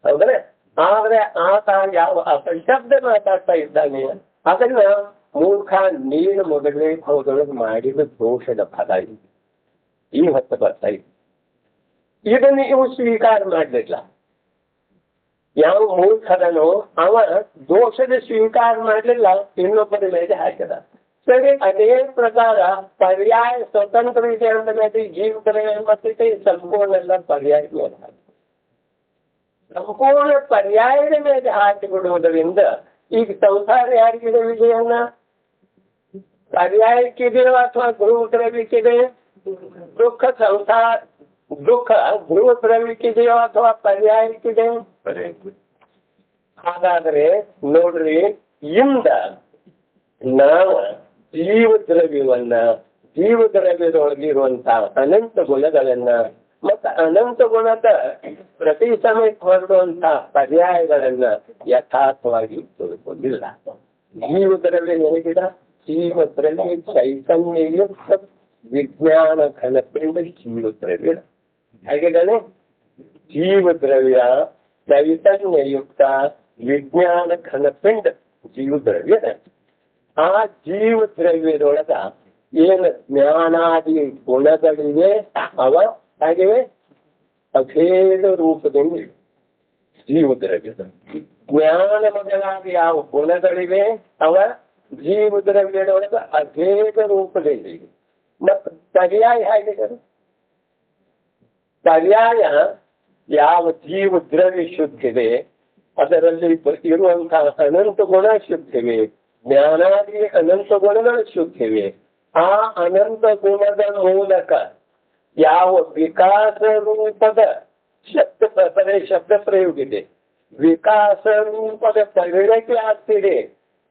ಹೌದ್ರೆ? ಆದ್ರೆ ಆತ ಯಾವ ಅಪಶಬ್ದ ಮಾತಾಡ್ತಾ ಇದ್ದಾನೆ ಅದನ್ನ ಮೂರ್ಖ ನೀರು ಮೊದಲೇ ಹೋದೊಳಗೆ ಮಾಡಿದ ದೋಷದ ಫಲ ಇದೆ. ಈ ಹೊತ್ತು ಬರ್ತಾ ಇದೆ. ಇದನ್ನು ಇವು ಸ್ವೀಕಾರ ಮಾಡಲಿಲ್ಲ. ಯಾವ ಮೂರ್ಖದನೋ ಅವ ದೋಷದ ಸ್ವೀಕಾರ ಮಾಡಲಿಲ್ಲ, ಇನ್ನೊಬ್ಬರ ಮೇಲೆ ಹಾಕಿದ. ಸರಿ, ಅದೇ ಪ್ರಕಾರ ಪರ್ಯಾಯ ಸ್ವತಂತ್ರ ಇದೆ ಅಂದ ಮೇಲೆ ಜೀವಿತರ ಮತ್ತೆ ಸಂಪೂರ್ಣ ಎಲ್ಲ ಪರ್ಯಾಯ ಮೇಲೆ ಹಾಕಿ ಸಂಪೂರ್ಣ ಪರ್ಯಾಯದ ಮೇಲೆ ಹಾಕಿಬಿಡುವುದರಿಂದ ಈಗ ಸಂಸಾರ ಯಾರಿಗಿದೆ ವಿಜಯನ್ನ? ಪರ್ಯಾಯಕ್ಕಿದೆಯೋ ಅಥವಾ ಗೃಹ ದ್ರವ್ಯಕ್ಕಿದೆ? ದುಃಖ ಸಂಸಾರ ದುಃಖ ಗೃಹ ದ್ರವ್ಯಕ್ಕಿದೆಯೋ ಅಥವಾ ಪರ್ಯಾಯಕ್ಕಿದೆ? ಹಾಗಾದ್ರೆ ನೋಡ್ರಿ, ಇಂದ ನಾವು ಜೀವದ್ರವ್ಯದೊಳಗಿರುವಂತಹ ಅನಂತ ಗುಣಗಳನ್ನ ಮತ್ತು ಅನಂತ ಗುಣದ ಪ್ರತಿ ಸಮಯಕ್ಕೆ ಹೊರಡುವಂತಹ ಪರ್ಯಾಯಗಳನ್ನ ಯಥಾರ್ಥವಾಗಿ ತಿಳ್ಕೊಂಡಿಲ್ಲ. ಜೀವದ್ರವ್ಯ ಹೇಗಿದ? ಜೀವದ್ರವ್ಯ ಚೈತನ್ಯಯುಕ್ತ ವಿಜ್ಞಾನ ಘನಪಿಂಡ ಜೀವದ್ರವ್ಯ ಹೇಗಿದ್ದಾನೆ? ಜೀವದ್ರವ್ಯ ಚೈತನ್ಯಯುಕ್ತ ವಿಜ್ಞಾನ ಘನಪಿಂಡ ಜೀವದ್ರವ್ಯ. ಆ ಜೀವದ್ರವ್ಯದೊಳಗ ಏನು ಜ್ಞಾನಾದಿ ಗುಣಗಳಿವೆ ಅವ ಹಾಗೆಯೇ ಅಭೇದ ರೂಪದಿಂದ ಜೀವದ್ರವ್ಯದ ಜ್ಞಾನ ಮೊದಲಾದ ಯಾವ ಗುಣಗಳಿವೆ ಅವ ಜೀವದ್ರವ್ಯದೊಳಗ ಅಭೇದ ರೂಪದಲ್ಲಿ. ಮತ್ತು ಪರ್ಯಾಯ ಹೇಗಿದೆ? ಪರ್ಯಾಯ ಯಾವ ಜೀವದ್ರವ್ಯ ಶುದ್ಧಿದೆ ಅದರಲ್ಲಿ ಇರುವಂತಹ ಅನಂತ ಗುಣ ಶುದ್ಧಿವೆ, ಜ್ಞಾನಾದಿ ಅನಂತ ಗುಣಗಳು ಶುದ್ಧಿವೆ. ಆ ಅನಂತ ಗುಣದ ಮೂಲಕ ಯಾವ ವಿಕಾಸ ರೂಪದ ಶಬ್ದ ಪ್ರಯೋಗ ಇದೆ, ವಿಕಾಸ ರೂಪದ ಪರಿಣತಿ ಆಗ್ತಿದೆ.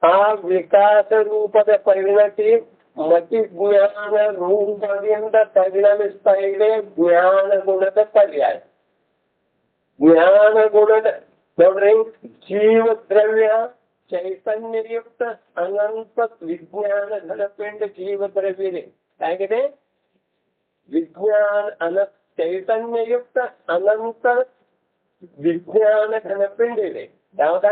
ಆ ವಿಕಾಸ ರೂಪದ ಪರಿಣತಿ ಮತಿ ಜ್ಞಾನ ರೂಪದಿಂದ ಪರಿಣಮಿಸ್ತಾ ಇದೆ. ಜ್ಞಾನ ಗುಣದ ಪರ್ಯಾಯ ಜ್ಞಾನ ಗುಣದ ನೋಡ್ರಿ, ಜೀವದ್ರವ್ಯ ಚೈತನ್ಯಯುಕ್ತ ಅನಂತ ವಿಜ್ಞಾನ ಘನಪಿಂಡ ಜೀವದ್ರವ್ಯ ಇದೆ. ಹೇಗಿದೆ? ವಿಜ್ಞಾನ ಚೈತನ್ಯಯುಕ್ತ ಅನಂತ ವಿಜ್ಞಾನ ಘನಪಿಂಡ ಇದೆ. ಯಾವ್ದ?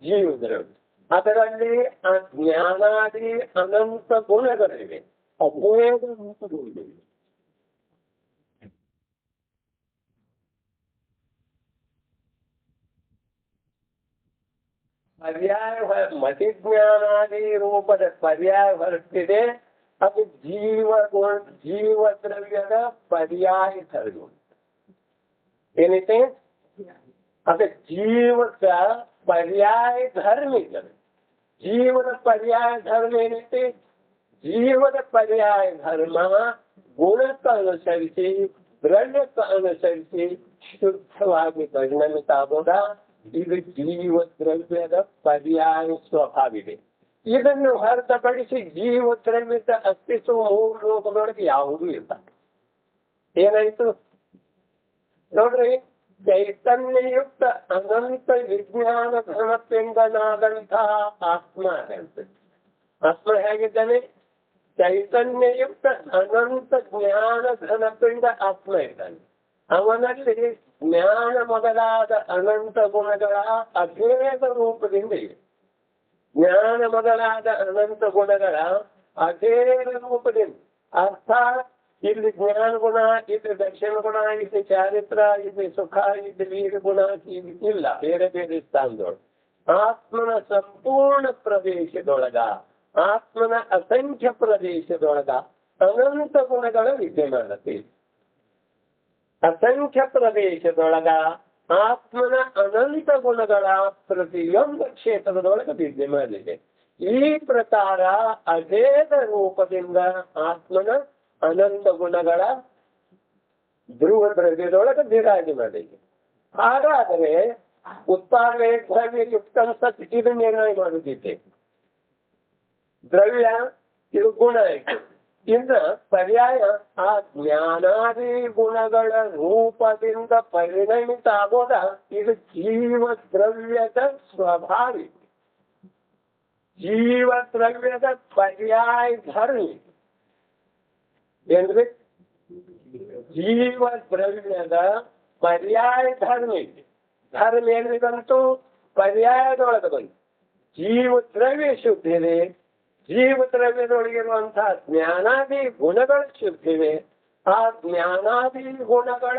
ಜೀವದ್ರವ್ಯ. ಅದರಲ್ಲಿ ಆ ಜ್ಞಾನಾದಿ ಅನಂತ ಗುಣಗಳಿವೆ, ಅಭೇದ ರೂಪಗಳಿವೆ. ಪರ್ಯಾಯ ಮತಿಜ್ಞಾನಾದಿ ರೂಪದ ಪರ್ಯಾಯ ಹೊರಟಿದೆ. ಅದು ಜೀವದ್ರವ್ಯದ ಪರ್ಯಾಯ ಧರ್ಮ ಏನೈತೆ? ಅದು ಜೀವದ ಪರ್ಯಾಯ ಧರ್ಮ ಇದ್ದಾರೆ. ಜೀವದ ಪರ್ಯಾಯ ಧರ್ಮ ಏನೈತಿ? ಜೀವದ ಪರ್ಯಾಯ ಧರ್ಮ ಗುಣಕ್ಕೆ ಅನುಸರಿಸಿ ದ್ರವ್ಯಕ್ಕೆ ಅನುಸರಿಸಿ ಶುದ್ಧವಾಗಿ ಪರಿಣಮಿತಾಗೋದ. ಇದು ಜೀವದ್ರವ್ಯದ ಪರ್ಯಾಯ ಸ್ವಭಾವಿದೆ. ಇದನ್ನು ಹೊರತುಪಡಿಸಿ ಜೀವದ್ರವ್ಯದ ಅಸ್ತಿತ್ವ ಮೂರು ಲೋಕದೊಳಗೆ ಯಾವುದೂ ಇಲ್ಲ. ಏನಾಯ್ತು ನೋಡ್ರಿ, ಚೈತನ್ಯಯುಕ್ತ ಅನಂತ ವಿಜ್ಞಾನ ಘನಪಿಂಡನಾದಂತಹ ಆತ್ಮ ಆತ್ಮ ಹೇಗಿದ್ದಾನೆ? ಚೈತನ್ಯಯುಕ್ತ ಅನಂತ ಜ್ಞಾನ ಘನಪಿಂಡ ಆತ್ಮ ಇದ್ದಾನೆ. ಅವನಲ್ಲಿ ಜ್ಞಾನ ಮೊದಲಾದ ಅನಂತ ಗುಣಗಳ ಅಭೇದ ರೂಪದಿಂದ ಇದೆ. ಜ್ಞಾನ ಮೊದಲಾದ ಅನಂತ ಗುಣಗಳ ಅಭೇದ ರೂಪದಿಂದ, ಅರ್ಥಾತ್ ಇಲ್ಲಿ ಜ್ಞಾನ ಗುಣ, ಇಲ್ಲಿ ದರ್ಶನ ಗುಣ, ಇಲ್ಲಿ ಚಾರಿತ್ರ, ಇಲ್ಲಿ ಸುಖ, ಇಲ್ಲಿ ವೀರ ಗುಣ ಇಲ್ಲ. ಬೇರೆ ಬೇರೆ ಸ್ಥಾನದೊಳಗೆ ಆತ್ಮನ ಸಂಪೂರ್ಣ ಪ್ರದೇಶದೊಳಗ, ಆತ್ಮನ ಅಸಂಖ್ಯ ಪ್ರದೇಶದೊಳಗ ಅನಂತ ಗುಣಗಳ ವಿದ್ಯಮಾನತೆ. ಅಸಂಖ್ಯ ಪ್ರದೇಶದೊಳಗ ಆತ್ಮನ ಅನಂತ ಗುಣಗಳ ಪ್ರತಿಯೊಂದು ಕ್ಷೇತ್ರದೊಳಗೆ ವಿದ್ಯಮಾನಿದೆ. ಈ ಪ್ರಕಾರ ಅಭೇದ ರೂಪದಿಂದ ಆತ್ಮನ ಅನಂತ ಗುಣಗಳ ಧ್ರುವ ದ್ರವ್ಯದೊಳಗೆ ವಿರಾಜಮಾನಿದೆ. ಹಾಗಾದರೆ ಉತ್ಪಾದನೆ ದ್ರವ್ಯ ಯುಕ್ತ ಸತ್ ಇದು ನಿರ್ಣಯ ಮಾಡುತ್ತಿದ್ದೆ. ದ್ರವ್ಯ ಇದು ಗುಣ ಆಯ್ತು. ಇನ್ನು ಪರ್ಯಾಯ ಆ ಜ್ಞಾನಾದಿ ಗುಣಗಳ ರೂಪದಿಂದ ಪರಿಣಮಿತ ಆಗೋದ. ಇದು ಜೀವದ್ರವ್ಯದ ಸ್ವಭಾವಿ, ಜೀವದ್ರವ್ಯದ ಪರ್ಯಾಯ ಧರ್ಮ ಏನ್ರಿ? ಜೀವದ್ರವ್ಯದ ಪರ್ಯಾಯ ಧರ್ಮ ಇದೆ. ಧರ್ಮ ಏನ್ರಿ ಬಂತು? ಪರ್ಯಾಯದೊಳಗೆ ಬಂತು. ಜೀವದ್ರವ್ಯ ಶುದ್ಧಿದೆ, ಜೀವದ್ರವ್ಯದೊಳಗಿರುವಂತಹ ಜ್ಞಾನಾದಿ ಗುಣಗಳ ಶುದ್ಧಿವೆ. ಆ ಜ್ಞಾನಾದಿ ಗುಣಗಳ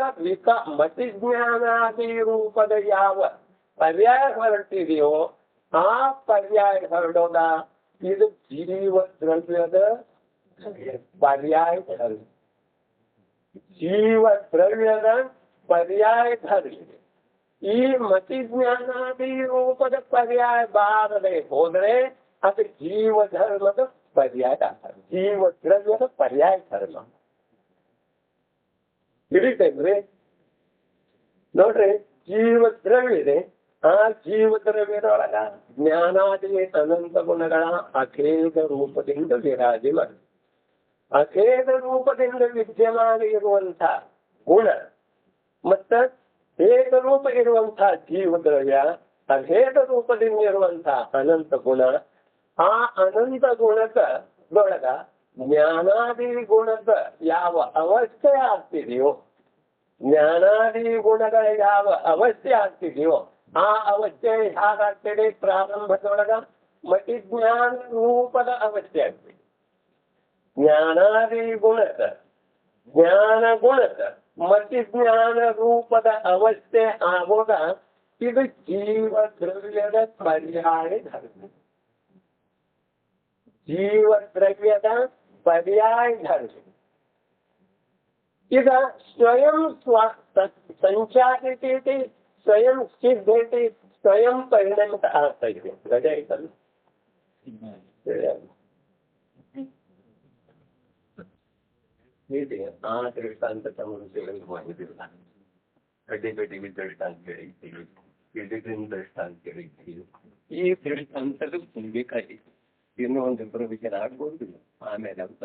ಮತಿ ಜ್ಞಾನಾದಿ ರೂಪದ ಯಾವ ಪರ್ಯಾಯ ಹೊರಟಿದೆಯೋ ಆ ಪರ್ಯಾಯ ಹೊರಡೋದ. ಇದು ಜೀವದ್ರವ್ಯದ ಪರ್ಯಾಯ ಧರ್ಮ, ಜೀವದ್ರವ್ಯದ ಪರ್ಯಾಯ ಧರ್ಮ. ಈ ಮತಿ ಜ್ಞಾನಾದಿ ರೂಪದ ಪರ್ಯಾಯ ಬಾರದೆ ಹೋದ್ರೆ ಅದು ಜೀವಧರ್ಮದ ಪರ್ಯಾಯ, ಜೀವದ್ರವ್ಯದ ಪರ್ಯಾಯ ಧರ್ಮ ಹಿಡಿತೇನ್ರಿ. ನೋಡ್ರಿ, ಜೀವದ್ರವ್ಯ ಇದೆ. ಆ ಜೀವದ್ರವ್ಯದೊಳಗ ಜ್ಞಾನಾದಿ ಅನಂತ ಗುಣಗಳ ಅಖೇದ ರೂಪದಿಂದ ವಿರಾಜಮಾನ, ಅಖೇದ ರೂಪದಿಂದ ವಿದ್ಯಮಾನ ಇರುವಂತ ಗುಣ ಮತ್ತ ಭೇದ ರೂಪ ಇರುವಂತಹ ಜೀವದ್ರವ್ಯ, ಅಭೇದ ರೂಪದಿಂದ ಇರುವಂತಹ ಅನಂತ ಗುಣ. ಆ ಅನಂತ ಗುಣದೊಳಗ ಜ್ಞಾನಾದಿ ಗುಣದ ಯಾವ ಅವಸ್ಥೆ ಆಗ್ತಿದೆಯೋ ಜ್ಞಾನಾದಿ ಗುಣಗಳ ಯಾವ ಅವಸ್ಥೆ ಆಗ್ತಿದೆಯೋ ಆ ಅವಸ್ಥೆ ಹೇಗಾಗ್ತದೆ ಪ್ರಾರಂಭದೊಳಗ ಮತಿಜ್ಞಾನ ರೂಪದ ಅವಸ್ಥೆ ಆಗ್ತದೆ. ಜ್ಞಾನಾದಿ ಗುಣದ ಜ್ಞಾನ ಗುಣದ ಮತಿಜ್ಞಾನ ರೂಪದ ಅವಸ್ಥೆ ಆಗೋದ ಇದು ಜೀವ ದ್ರವ್ಯದ ಪರ್ಯಾಯ ಧರ್ಮ. ಜೀವ ದ್ರವ್ಯದ ಪರ್ಯಾಯ ಧರ್ಮ. ಈಗ ಸ್ವಯಂ ಸಂಚಾರಿತೈತಿ, ಸ್ವಯಂ ಸಿದ್ಧೈತಿ, ಸ್ವಯಂ ಪರಿಣಮಿತ ಆಗ್ತಾ ಇದೆ. ರಜೆ ಐತಲ್ಲ ಆ ದೃಷ್ಟಾಂತ ತಮಗೆ ಮಾಡಿದಿಲ್ಲ. ಕಡ್ಡಿಗಡ್ಡಿಗೆ ದೃಷ್ಟಾಂತ ಹೇಳಿದ್ದೀವಿ, ಗಿಡಗಿನ ದೃಷ್ಟಾಂತ ಹೇಳಿದ್ದೀವಿ. ಈ ದೃಷ್ಟಾಂತದ ಬೇಕಾಗಿತ್ತು. ಇನ್ನೂ ಒಂದು ಪ್ರವಚನ ಆಗ್ಬೋದು, ಆಮೇಲೆ ಅಂತ